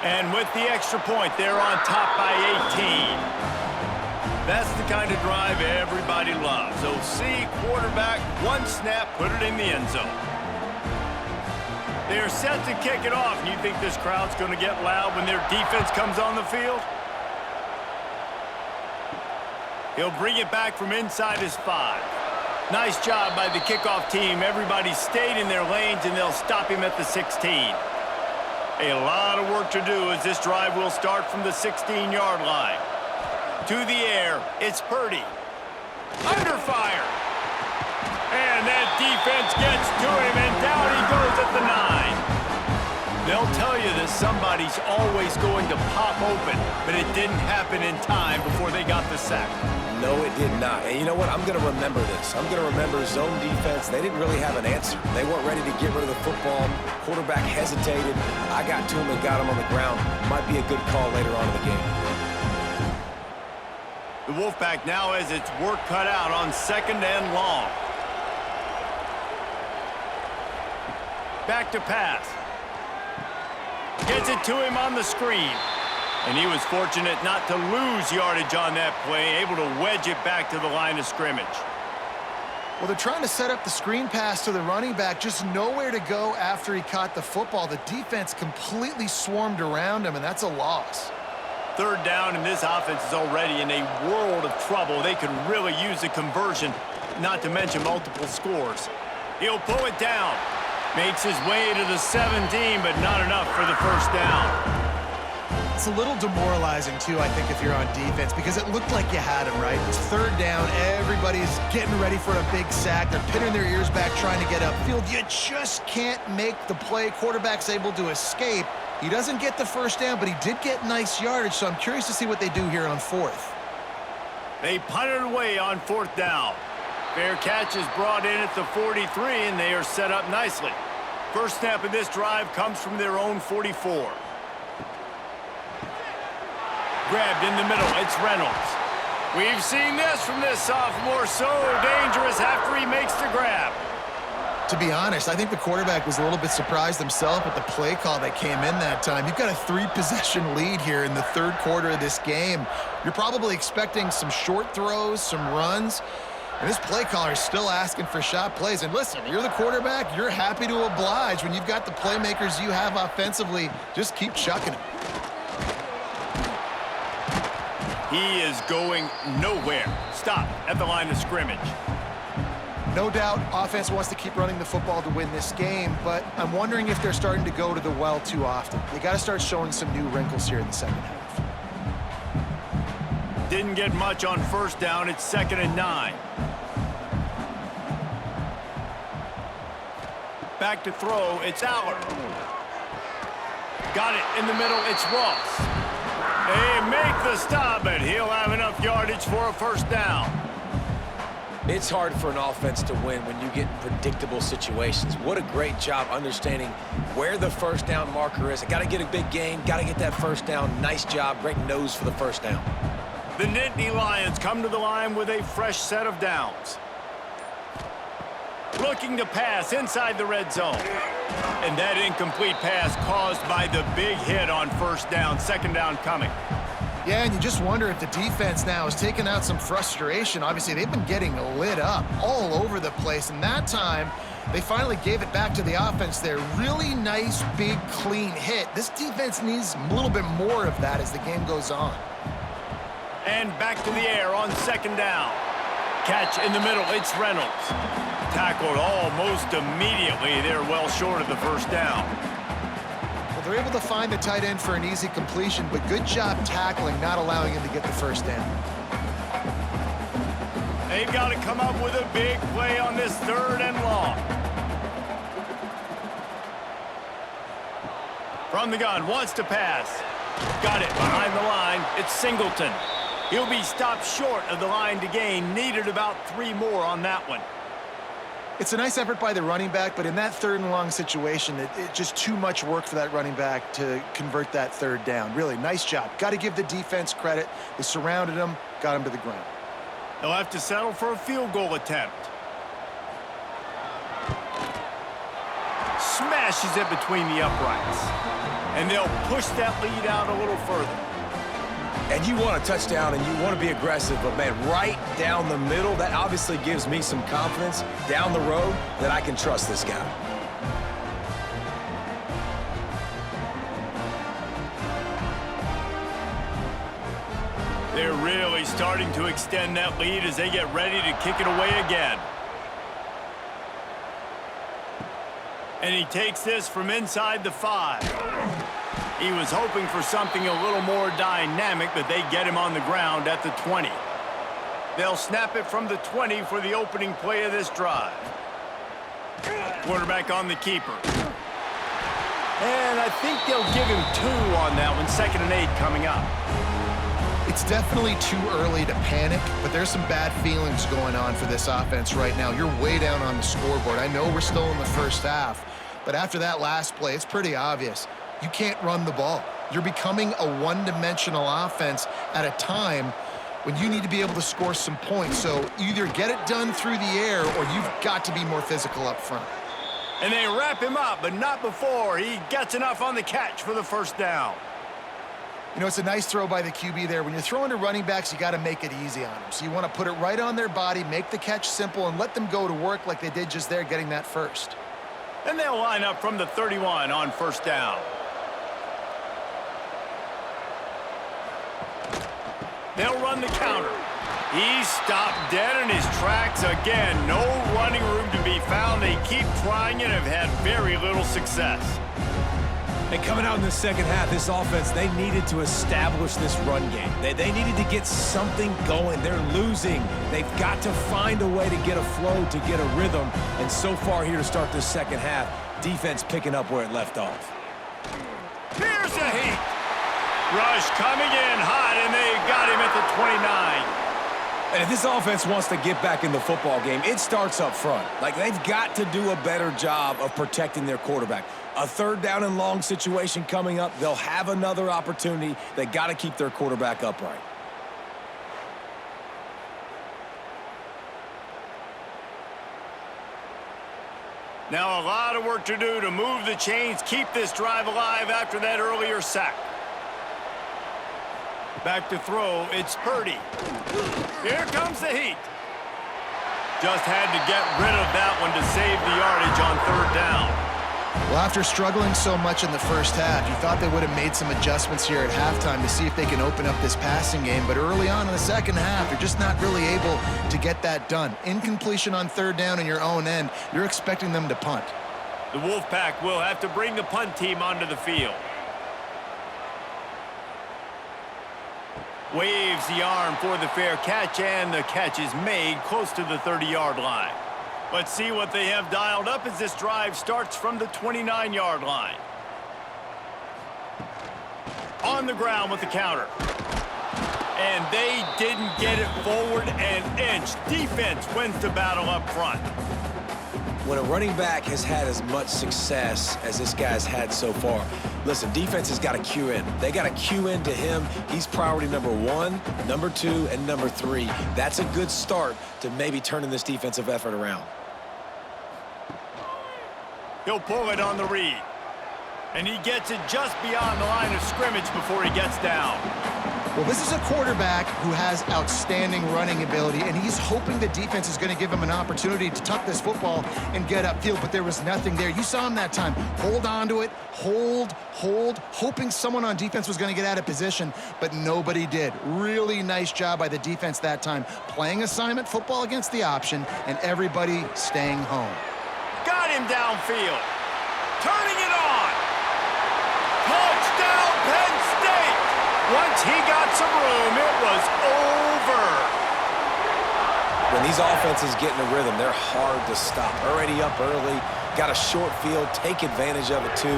And with the extra point, they're on top by 18. That's the kind of drive everybody loves. So see, quarterback, one snap, put it in the end zone. They're set to kick it off. And you think this crowd's going to get loud when their defense comes on the field? He'll bring it back from inside his 5. Nice job by the kickoff team. Everybody stayed in their lanes, and they'll stop him at the 16. A lot of work to do as this drive will start from the 16-yard line. To the air, it's Purdy. Under fire. And that defense gets to him, and down he goes at the 9. They'll tell you that somebody's always going to pop open, but it didn't happen in time before they got the sack. No, it did not. And you know what? I'm going to remember this. I'm going to remember zone defense. They didn't really have an answer. They weren't ready to get rid of the football. Quarterback hesitated. I got to him and got him on the ground. Might be a good call later on in the game. The Wolfpack now has its work cut out on 2nd and long. Back to pass. Gets it to him on the screen. And he was fortunate not to lose yardage on that play, able to wedge it back to the line of scrimmage. Well, they're trying to set up the screen pass to the running back, just nowhere to go after he caught the football. The defense completely swarmed around him, and that's a loss. 3rd down, and this offense is already in a world of trouble. They could really use a conversion, not to mention multiple scores. He'll pull it down. Makes his way to the 17, but not enough for the 1st down. It's a little demoralizing, too, I think, if you're on defense, because it looked like you had him, right? It's third down. Everybody's getting ready for a big sack. They're pinning their ears back trying to get upfield. You just can't make the play. Quarterback's able to escape. He doesn't get the first down, but he did get nice yardage, so I'm curious to see what they do here on fourth. They punted away on fourth down. Fair catch is brought in at the 43, and they are set up nicely. First snap of this drive comes from their own 44. Grabbed in the middle, it's Reynolds. We've seen this from this sophomore, so dangerous after he makes the grab. To be honest, I think the quarterback was a little bit surprised himself at the play call that came in that time. You've got a 3-possession lead here in the third quarter of this game. You're probably expecting some short throws, some runs, and this play caller is still asking for shot plays. And listen, you're the quarterback, you're happy to oblige. When you've got the playmakers you have offensively, just keep chucking them. He is going nowhere. Stop at the line of scrimmage. No doubt, offense wants to keep running the football to win this game, but I'm wondering if they're starting to go to the well too often. They got to start showing some new wrinkles here in the second half. Didn't get much on first down. It's 2nd and 9. Back to throw. It's Aller. Got it in the middle. It's Ross. They make the stop, but he'll have enough yardage for a first down. It's hard for an offense to win when you get in predictable situations. What a great job understanding where the first down marker is. I got to get a big gain, got to get that first down. Nice job, great nose for the first down. The Nittany Lions come to the line with a fresh set of downs. Looking to pass inside the red zone. And that incomplete pass caused by the big hit on first down, second down coming. Yeah, and you just wonder if the defense now is taking out some frustration. Obviously, they've been getting lit up all over the place, and that time, they finally gave it back to the offense there. Really nice, big, clean hit. This defense needs a little bit more of that as the game goes on. And back to the air on second down. Catch in the middle, it's Reynolds. Tackled almost immediately. They're well short of the first down. Well, they're able to find the tight end for an easy completion, but good job tackling, not allowing him to get the first down. They've got to come up with a big play on this 3rd and long. From the gun, wants to pass. Got it behind the line. It's Singleton. He'll be stopped short of the line to gain. Needed about 3 more on that one. It's a nice effort by the running back, but in that 3rd and long situation, it's just too much work for that running back to convert that 3rd down. Really, nice job. Got to give the defense credit. They surrounded him, got him to the ground. They'll have to settle for a field goal attempt. Smashes it between the uprights. And they'll push that lead out a little further. And you want a touchdown and you want to be aggressive, but man, right down the middle, that obviously gives me some confidence down the road that I can trust this guy. They're really starting to extend that lead as they get ready to kick it away again. And he takes this from inside the 5. He was hoping for something a little more dynamic, but they get him on the ground at the 20. They'll snap it from the 20 for the opening play of this drive. Quarterback on the keeper. And I think they'll give him 2 on that one. 2nd and 8 coming up. It's definitely too early to panic, but there's some bad feelings going on for this offense right now. You're way down on the scoreboard. I know we're still in the first half, but after that last play, it's pretty obvious. You can't run the ball. You're becoming a one-dimensional offense at a time when you need to be able to score some points. So either get it done through the air or you've got to be more physical up front. And they wrap him up, but not before he gets enough on the catch for the first down. You know, it's a nice throw by the QB there. When you're throwing to running backs, you got to make it easy on them. So you want to put it right on their body, make the catch simple, and let them go to work like they did just there, getting that first. And they'll line up from the 31 on first down. They'll run the counter. He's stopped dead in his tracks again. No running room to be found. They keep trying and have had very little success. And coming out in the second half, this offense, they needed to establish this run game. They needed to get something going. They're losing. They've got to find a way to get a flow, to get a rhythm. And so far here to start this second half, defense picking up where it left off. Here's a heat. Rush coming in hot, and they got him at the 29. And if this offense wants to get back in the football game, it starts up front. Like, they've got to do a better job of protecting their quarterback. A third down and long situation coming up, they'll have another opportunity. They got to keep their quarterback upright. Now a lot of work to do to move the chains, keep this drive alive after that earlier sack. Back to throw, it's Purdy. Here comes the heat. Just had to get rid of that one to save the yardage on third down. Well, after struggling so much in the first half, you thought they would have made some adjustments here at halftime to see if they can open up this passing game. But early on in the second half, they're just not really able to get that done. Incompletion on third down in your own end, you're expecting them to punt. The Wolfpack will have to bring the punt team onto the field. Waves the arm for the fair catch, and the catch is made close to the 30-yard line. Let's see what they have dialed up as this drive starts from the 29-yard line. On the ground with the counter. And they didn't get it forward an inch. Defense wins the battle up front. When a running back has had as much success as this guy's had so far, listen, defense has got to cue in. They got to cue in to him. He's priority number 1, number 2, and number 3. That's a good start to maybe turning this defensive effort around. He'll pull it on the read. And he gets it just beyond the line of scrimmage before he gets down. Well, this is a quarterback who has outstanding running ability, and he's hoping the defense is going to give him an opportunity to tuck this football and get upfield, but there was nothing there. You saw him that time. Hold on to it, hold, hoping someone on defense was going to get out of position, but nobody did. Really nice job by the defense that time, playing assignment football against the option, and everybody staying home. Got him downfield. Turning it on. Touchdown, Penn State. Once he got some room, it was over. When these offenses get in a rhythm, they're hard to stop. Already up early, got a short field, take advantage of it too,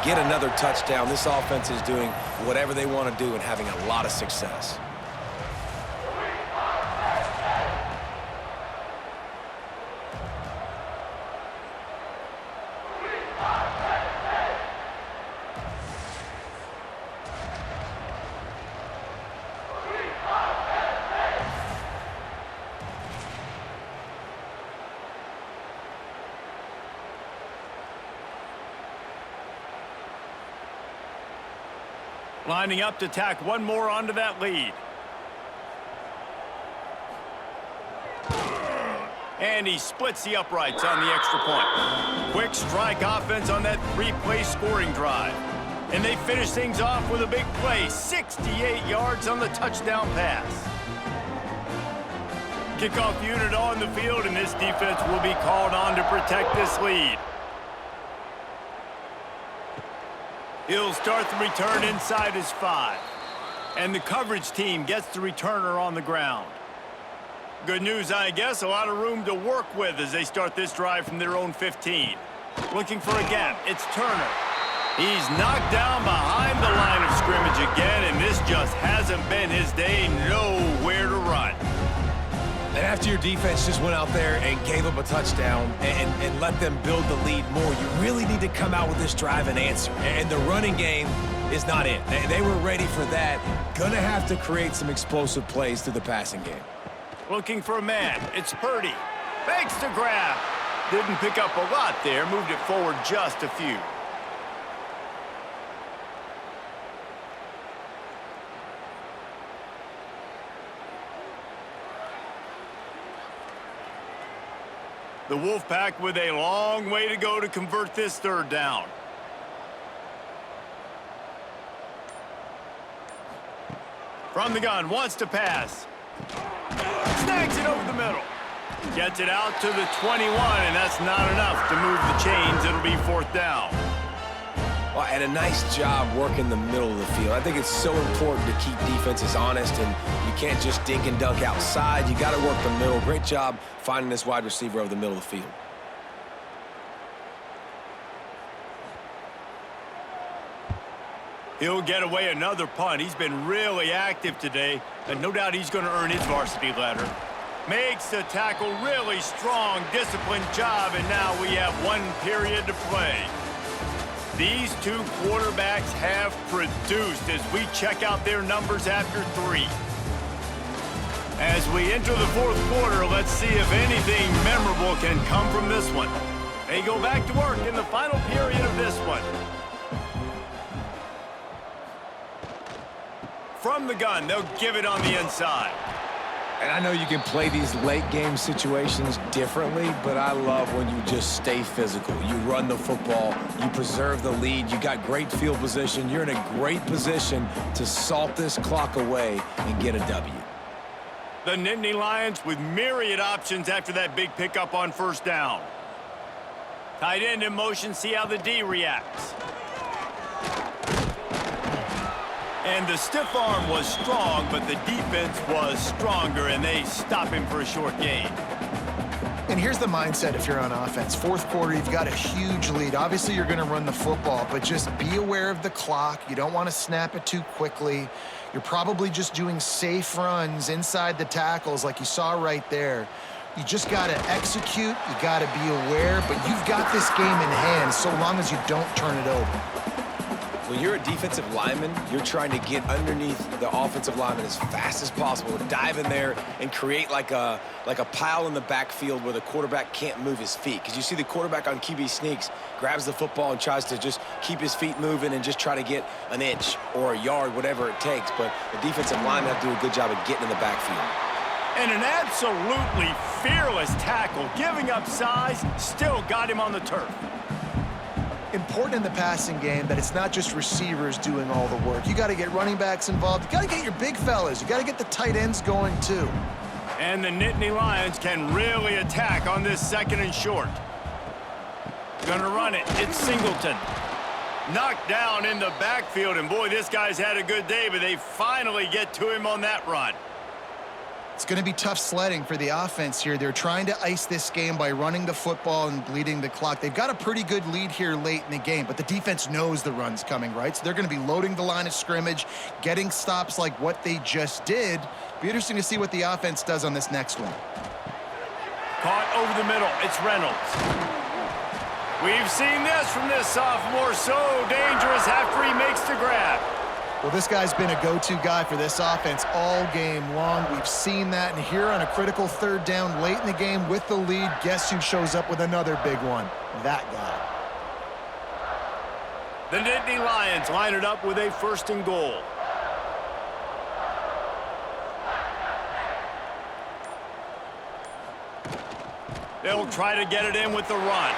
get another touchdown. This offense is doing whatever they want to do and having a lot of success. Lining up to tack one more onto that lead. And he splits the uprights on the extra point. Quick strike offense on that 3-play scoring drive. And they finish things off with a big play, 68 yards on the touchdown pass. Kickoff unit on the field, and this defense will be called on to protect this lead. He'll start the return inside his 5. And the coverage team gets the returner on the ground. Good news, I guess, a lot of room to work with as they start this drive from their own 15. Looking for a gap, it's Turner. He's knocked down behind the line of scrimmage again, and this just hasn't been his day. Nowhere to run. And after your defense just went out there and gave up a touchdown and let them build the lead more, you really need to come out with this drive and answer. And the running game is not it. They were ready for that. Gonna have to create some explosive plays through the passing game. Looking for a man. It's Purdy. Fakes to grab. Didn't pick up a lot there. Moved it forward just a few. The Wolfpack with a long way to go to convert this third down. From the gun, wants to pass. Snags it over the middle. Gets it out to the 21, and that's not enough to move the chains. It'll be 4th down. Well, and a nice job working the middle of the field. I think it's so important to keep defenses honest, and you can't just dink and dunk outside. You got to work the middle. Great job finding this wide receiver over the middle of the field. He'll get away another punt. He's been really active today, and no doubt he's going to earn his varsity letter. Makes the tackle really strong, disciplined job, and now we have 1 period to play. These two quarterbacks have produced as we check out their numbers after 3. As we enter the 4th quarter, let's see if anything memorable can come from this one. They go back to work in the final period of this one. From the gun, they'll give it on the inside. And I know you can play these late game situations differently, but I love when you just stay physical. You run the football, you preserve the lead, you got great field position, you're in a great position to salt this clock away and get a W. The Nittany Lions with myriad options after that big pickup on 1st down. Tight end in motion, see how the D reacts. And the stiff arm was strong, but the defense was stronger, and they stop him for a short gain. And here's the mindset if you're on offense. 4th quarter, you've got a huge lead. Obviously, you're going to run the football, but just be aware of the clock. You don't want to snap it too quickly. You're probably just doing safe runs inside the tackles like you saw right there. You just got to execute. You got to be aware, but you've got this game in hand so long as you don't turn it over. When you're a defensive lineman, you're trying to get underneath the offensive lineman as fast as possible, dive in there and create like a pile in the backfield where the quarterback can't move his feet. Because you see the quarterback on QB sneaks, grabs the football and tries to just keep his feet moving and just try to get an inch or a yard, whatever it takes. But the defensive linemen have to do a good job of getting in the backfield. And an absolutely fearless tackle, giving up size, still got him on the turf. Important in the passing game that it's not just receivers doing all the work. You got to get running backs involved. You got to get your big fellas. You got to get the tight ends going too. And the Nittany Lions can really attack on this 2nd and short. Gonna run it. It's Singleton. Knocked down in the backfield, and boy, this guy's had a good day, but they finally get to him on that run. It's going to be tough sledding for the offense here. They're trying to ice this game by running the football and bleeding the clock. They've got a pretty good lead here late in the game, but the defense knows the run's coming, right? So they're going to be loading the line of scrimmage, getting stops like what they just did. Be interesting to see what the offense does on this next one. Caught over the middle. It's Reynolds. We've seen this from this sophomore. So dangerous after he makes the grab. Well, this guy's been a go-to guy for this offense all game long. We've seen that, and here on a critical 3rd down late in the game with the lead, guess who shows up with another big one? That guy. The Nittany Lions line it up with a 1st and goal. They'll try to get it in with the run.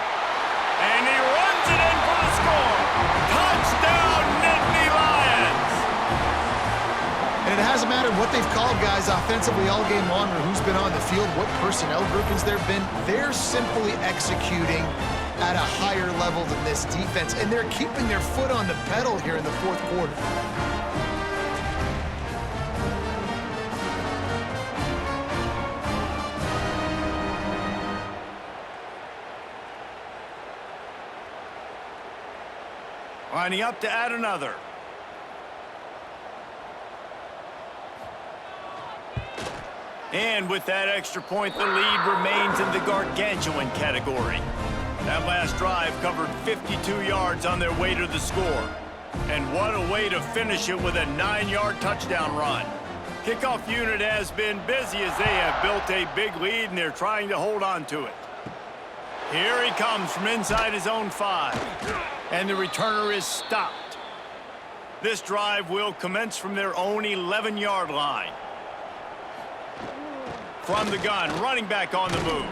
And he runs it in for the score. Touchdown, Nittany Lions! And it hasn't mattered what they've called guys offensively all game long or who's been on the field, what personnel groupings there have been. They're simply executing at a higher level than this defense, and they're keeping their foot on the pedal here in the 4th quarter. Lining up to add another. And with that extra point, the lead remains in the gargantuan category. That last drive covered 52 yards on their way to the score. And what a way to finish it with a 9-yard touchdown run. Kickoff unit has been busy as they have built a big lead, and they're trying to hold on to it. Here he comes from inside his own 5. And the returner is stopped. This drive will commence from their own 11-yard line. From the gun, running back on the move.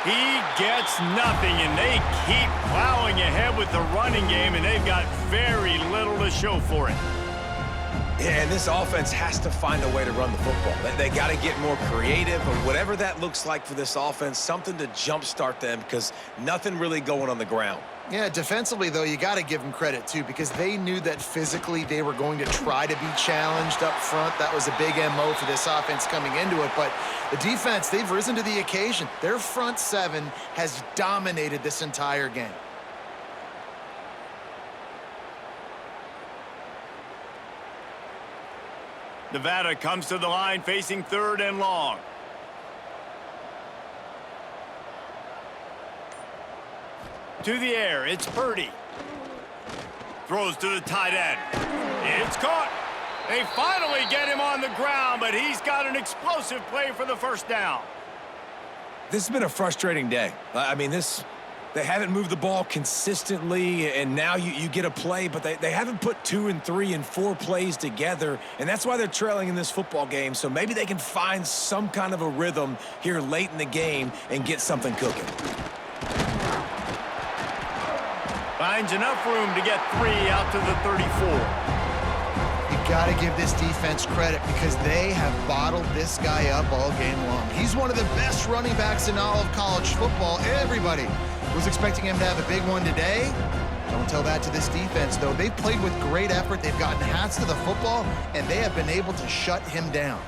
He gets nothing, and they keep plowing ahead with the running game, and they've got very little to show for it. Yeah, and this offense has to find a way to run the football. They got to get more creative, or whatever that looks like for this offense, something to jumpstart them, because nothing really going on the ground. Yeah, defensively, though, you got to give them credit, too, because they knew that physically they were going to try to be challenged up front. That was a big MO for this offense coming into it. But the defense, they've risen to the occasion. Their front seven has dominated this entire game. Nevada comes to the line facing 3rd and long. To the air, it's Purdy. Throws to the tight end. It's caught. They finally get him on the ground, but he's got an explosive play for the first down. This has been a frustrating day. I mean, they haven't moved the ball consistently, and now you get a play, but they haven't put 2 and 3 and 4 plays together, and that's why they're trailing in this football game. So maybe they can find some kind of a rhythm here late in the game and get something cooking. Finds enough room to get 3 out to the 34. You got to give this defense credit because they have bottled this guy up all game long. He's one of the best running backs in all of college football. Everybody was expecting him to have a big one today. Don't tell that to this defense, though. They've played with great effort. They've gotten hats to the football, and they have been able to shut him down.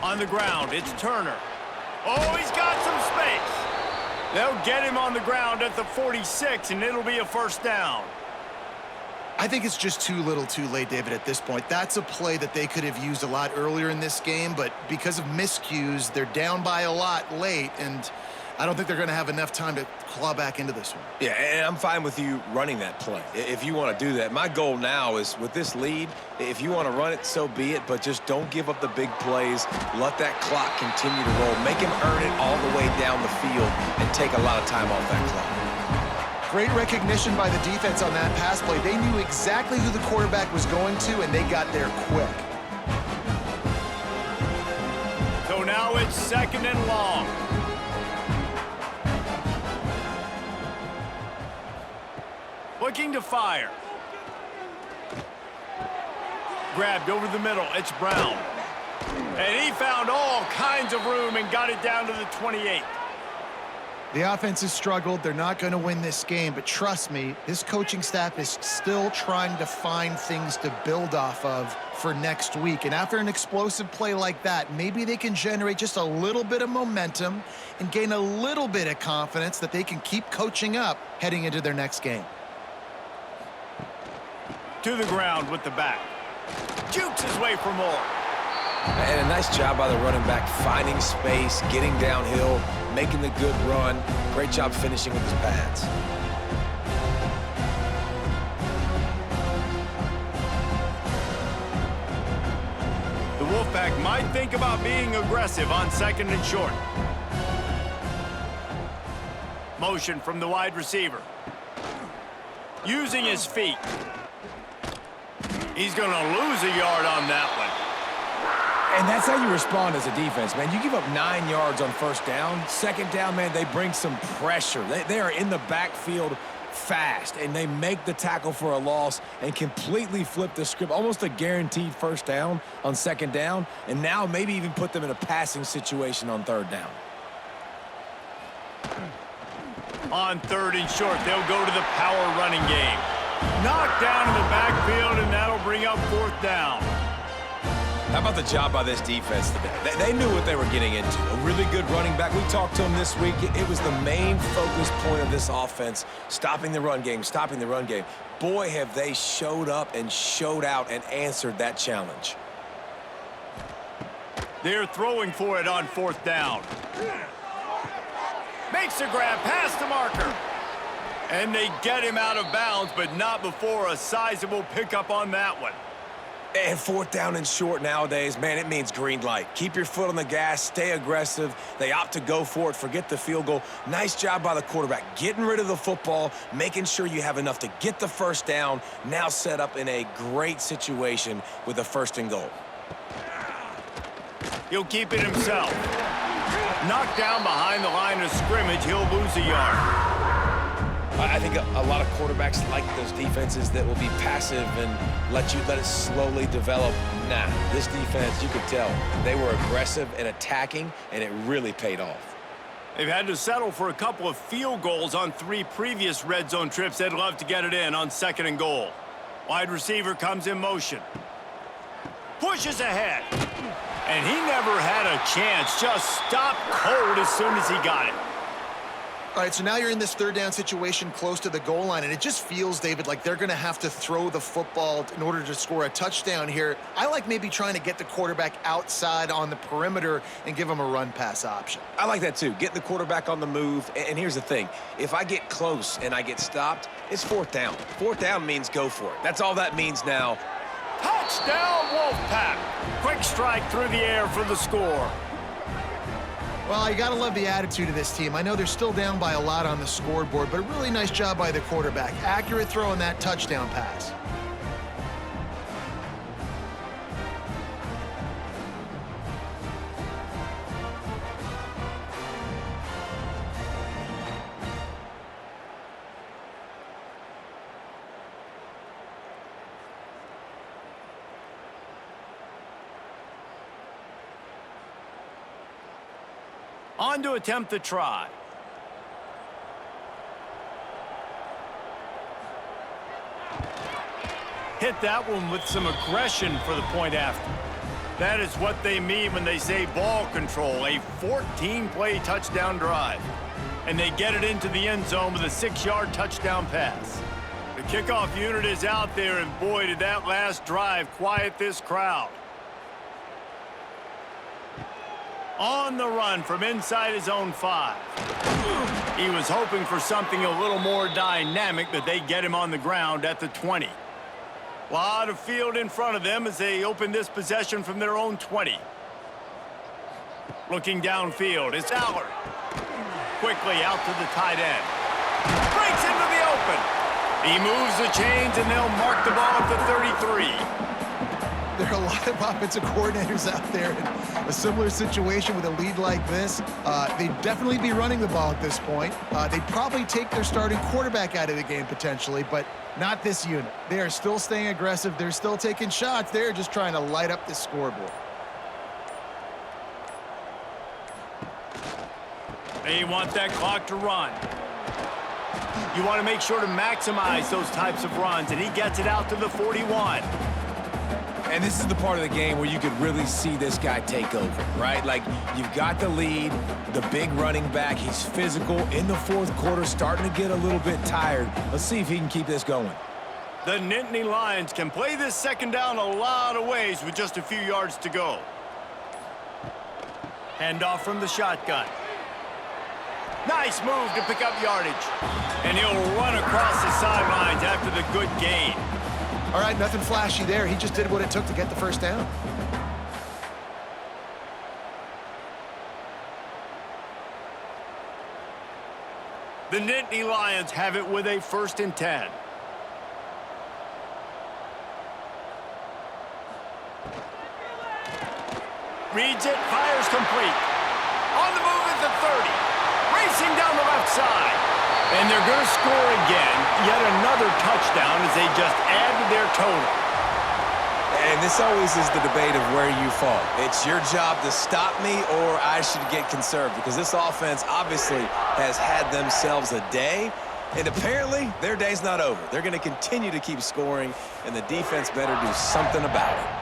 On the ground, it's Turner. Oh, he's got some space. They'll get him on the ground at the 46, and it'll be a first down. I think it's just too little too late, David, at this point. That's a play that they could have used a lot earlier in this game, but because of miscues, they're down by a lot late, and I don't think they're going to have enough time to claw back into this one. Yeah, and I'm fine with you running that play if you want to do that. My goal now is, with this lead, if you want to run it, so be it, but just don't give up the big plays. Let that clock continue to roll. Make him earn it all the way down the field and take a lot of time off that clock. Great recognition by the defense on that pass play. They knew exactly who the quarterback was going to, and they got there quick. So now it's 2nd and long. Looking to fire. Grabbed over the middle. It's Brown. And he found all kinds of room and got it down to the 28. The offense has struggled. They're not going to win this game, but trust me, this coaching staff is still trying to find things to build off of for next week. And after an explosive play like that, maybe they can generate just a little bit of momentum and gain a little bit of confidence that they can keep coaching up heading into their next game. To the ground with the back. Jukes his way for more. And a nice job by the running back, finding space, getting downhill, making the good run. Great job finishing with his pads. The Wolfpack might think about being aggressive on 2nd and short. Motion from the wide receiver. Using his feet. He's going to lose a yard on that one. And that's how you respond as a defense, man. You give up 9 yards on 1st down. 2nd down, man, they bring some pressure. They are in the backfield fast, and they make the tackle for a loss and completely flip the script. Almost a guaranteed 1st down on 2nd down, and now maybe even put them in a passing situation on 3rd down. On 3rd and short, they'll go to the power running game. Knocked down in the backfield, and that'll bring up 4th down. How about the job by this defense today? They knew what they were getting into. A really good running back. We talked to him this week. It was the main focus point of this offense, stopping the run game, stopping the run game. Boy, have they showed up and showed out and answered that challenge. They're throwing for it on 4th down. Makes a grab past the marker. And they get him out of bounds, but not before a sizable pickup on that one. And 4th down and short nowadays, man, it means green light. Keep your foot on the gas, stay aggressive. They opt to go for it, forget the field goal. Nice job by the quarterback, getting rid of the football, making sure you have enough to get the 1st down, now set up in a great situation with a 1st and goal. He'll keep it himself. Knocked down behind the line of scrimmage, he'll lose a yard. I think a lot of quarterbacks like those defenses that will be passive and let it slowly develop. Nah, this defense, you could tell, they were aggressive and attacking, and it really paid off. They've had to settle for a couple of field goals on 3 previous red zone trips. They'd love to get it in on 2nd and goal. Wide receiver comes in motion. Pushes ahead. And he never had a chance. Just stopped cold as soon as he got it. All right, so now you're in this 3rd down situation close to the goal line, and it just feels, David, like they're going to have to throw the football in order to score a touchdown here. I like maybe trying to get the quarterback outside on the perimeter and give him a run-pass option. I like that, too. Get the quarterback on the move. And here's the thing. If I get close and I get stopped, it's 4th down. 4th down means go for it. That's all that means now. Touchdown, Wolfpack. Quick strike through the air for the score. Well, you got to love the attitude of this team. I know they're still down by a lot on the scoreboard, but a really nice job by the quarterback. Accurate throw on that touchdown pass. On to attempt the try. Hit that one with some aggression for the point after. That is what they mean when they say ball control, a 14-play touchdown drive. And they get it into the end zone with a 6-yard touchdown pass. The kickoff unit is out there, and boy, did that last drive quiet this crowd. On the run from inside his own 5. He was hoping for something a little more dynamic, but they get him on the ground at the 20. A lot of field in front of them as they open this possession from their own 20. Looking downfield, it's Allard. Quickly out to the tight end. Breaks into the open. He moves the chains, and they'll mark the ball at the 33. There are a lot of offensive coordinators out there in a similar situation with a lead like this. They'd definitely be running the ball at this point. They'd probably take their starting quarterback out of the game potentially, but not this unit. They are still staying aggressive. They're still taking shots. They're just trying to light up the scoreboard. They want that clock to run. You want to make sure to maximize those types of runs, and he gets it out to the 41. And this is the part of the game where you could really see this guy take over, right? Like, you've got the lead, the big running back. He's physical in the 4th quarter, starting to get a little bit tired. Let's see if he can keep this going. The Nittany Lions can play this 2nd down a lot of ways with just a few yards to go. Handoff from the shotgun. Nice move to pick up yardage. And he'll run across the sidelines after the good gain. All right, nothing flashy there. He just did what it took to get the 1st down. The Nittany Lions have it with a 1st and 10. Reads it, fires complete. On the move at the 30. Racing down the left side. And they're going to score again. Yet another touchdown as they just add to their total. And this always is the debate of where you fall. It's your job to stop me, or I should get conserved, because this offense obviously has had themselves a day, and apparently their day's not over. They're going to continue to keep scoring, and the defense better do something about it.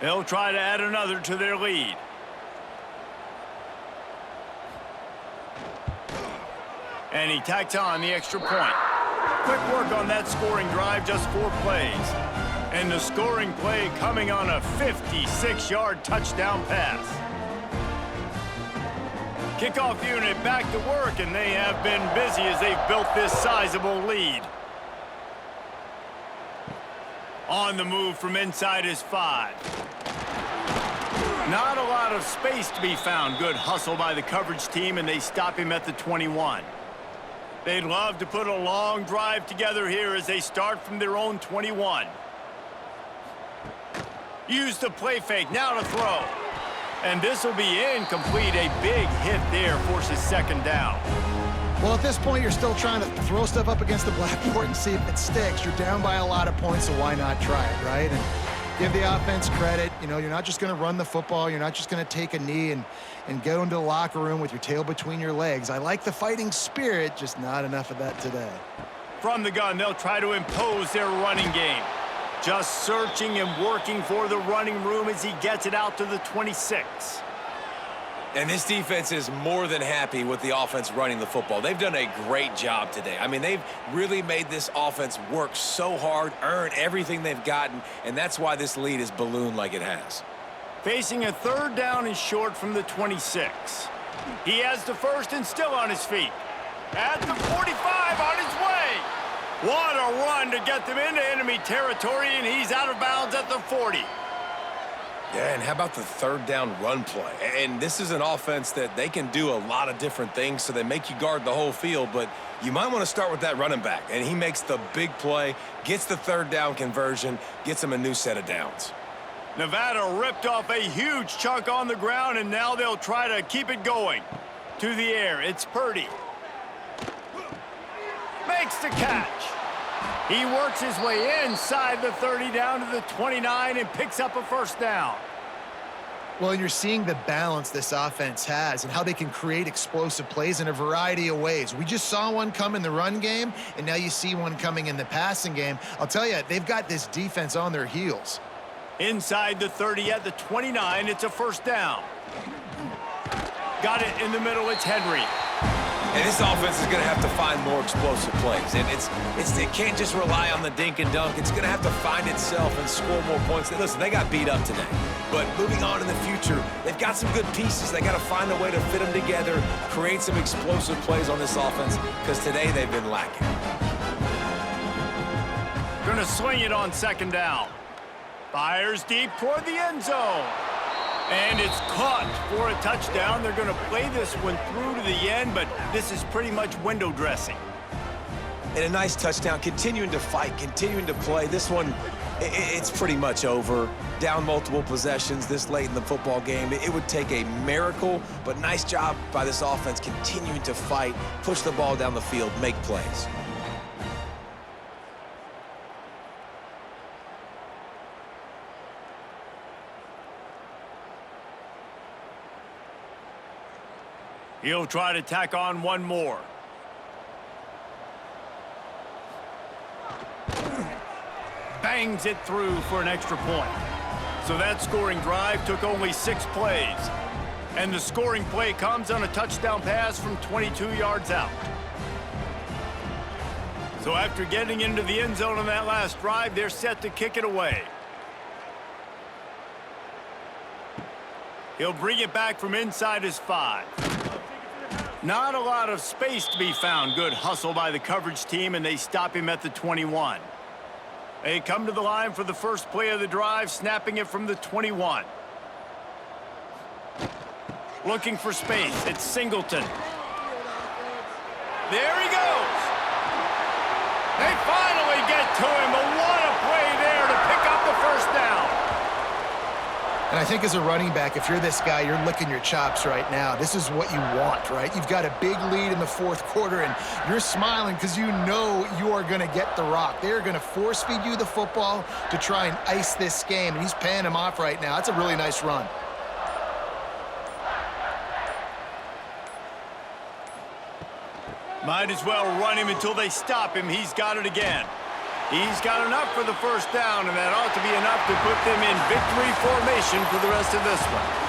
They'll try to add another to their lead. And he tacks on the extra point. Quick work on that scoring drive, just 4 plays. And the scoring play coming on a 56-yard touchdown pass. Kickoff unit back to work, and they have been busy as they've built this sizable lead. On the move from inside his 5. Not a lot of space to be found. Good hustle by the coverage team, and they stop him at the 21. They'd love to put a long drive together here as they start from their own 21. Use the play fake, now to throw. And this will be incomplete. A big hit there forces second down. Well, at this point, you're still trying to throw stuff up against the blackboard and see if it sticks. You're down by a lot of points, so why not try it, right? And give the offense credit. You know, you're not just going to run the football. You're not just going to take a knee and go into the locker room with your tail between your legs. I like the fighting spirit, just not enough of that today. From the gun, they'll try to impose their running game. Just searching and working for the running room as he gets it out to the 26. And this defense is more than happy with the offense running the football. They've done a great job today. I mean, they've really made this offense work so hard, earn everything they've gotten, and that's why this lead is ballooned like it has. Facing a third down and short from the 26. He has the first and still on his feet. At the 45, on his way. What a run to get them into enemy territory, and he's out of bounds at the 40. Yeah, and how about the third down run play? And this is an offense that they can do a lot of different things, so they make you guard the whole field, but you might want to start with that running back. And he makes the big play, gets the third down conversion, gets him a new set of downs. Nevada ripped off a huge chunk on the ground, and now they'll try to keep it going. To the air, it's Purdy. Makes the catch. He works his way inside the 30 down to the 29 and picks up a first down. Well, you're seeing the balance this offense has and how they can create explosive plays in a variety of ways. We just saw one come in the run game, and now you see one coming in the passing game. I'll tell you, they've got this defense on their heels. Inside the 30 at the 29, it's a first down. Got it in the middle, it's Henry. And this offense is going to have to find more explosive plays. And it can't just rely on the dink and dunk. It's going to have to find itself and score more points. Listen, they got beat up today. But moving on in the future, they've got some good pieces. They got to find a way to fit them together, create some explosive plays on this offense, because today they've been lacking. Going to swing it on second down. Fires deep toward the end zone. And it's caught for a touchdown. They're going to play this one through to the end, but this is pretty much window dressing. And a nice touchdown, continuing to fight, continuing to play. This one, it's pretty much over. Down multiple possessions this late in the football game. It would take a miracle, but nice job by this offense continuing to fight, push the ball down the field, make plays. He'll try to tack on one more. Bangs it through for an extra point. So that scoring drive took only 6 plays. And the scoring play comes on a touchdown pass from 22 yards out. So after getting into the end zone on that last drive, they're set to kick it away. He'll bring it back from inside his 5. Not a lot of space to be found. Good hustle by the coverage team, and they stop him at the 21. They come to the line for the first play of the drive, snapping it from the 21. Looking for space. It's Singleton. There he goes. They finally get to him, but what a play there to pick up the first down. And I think as a running back, if you're this guy, you're licking your chops right now. This is what you want, right? You've got a big lead in the fourth quarter, and you're smiling because you know you are going to get the rock. They're going to force feed you the football to try and ice this game, and he's paying him off right now. That's a really nice run. Might as well run him until they stop him. He's got it again. He's got enough for the first down, and that ought to be enough to put them in victory formation for the rest of this one.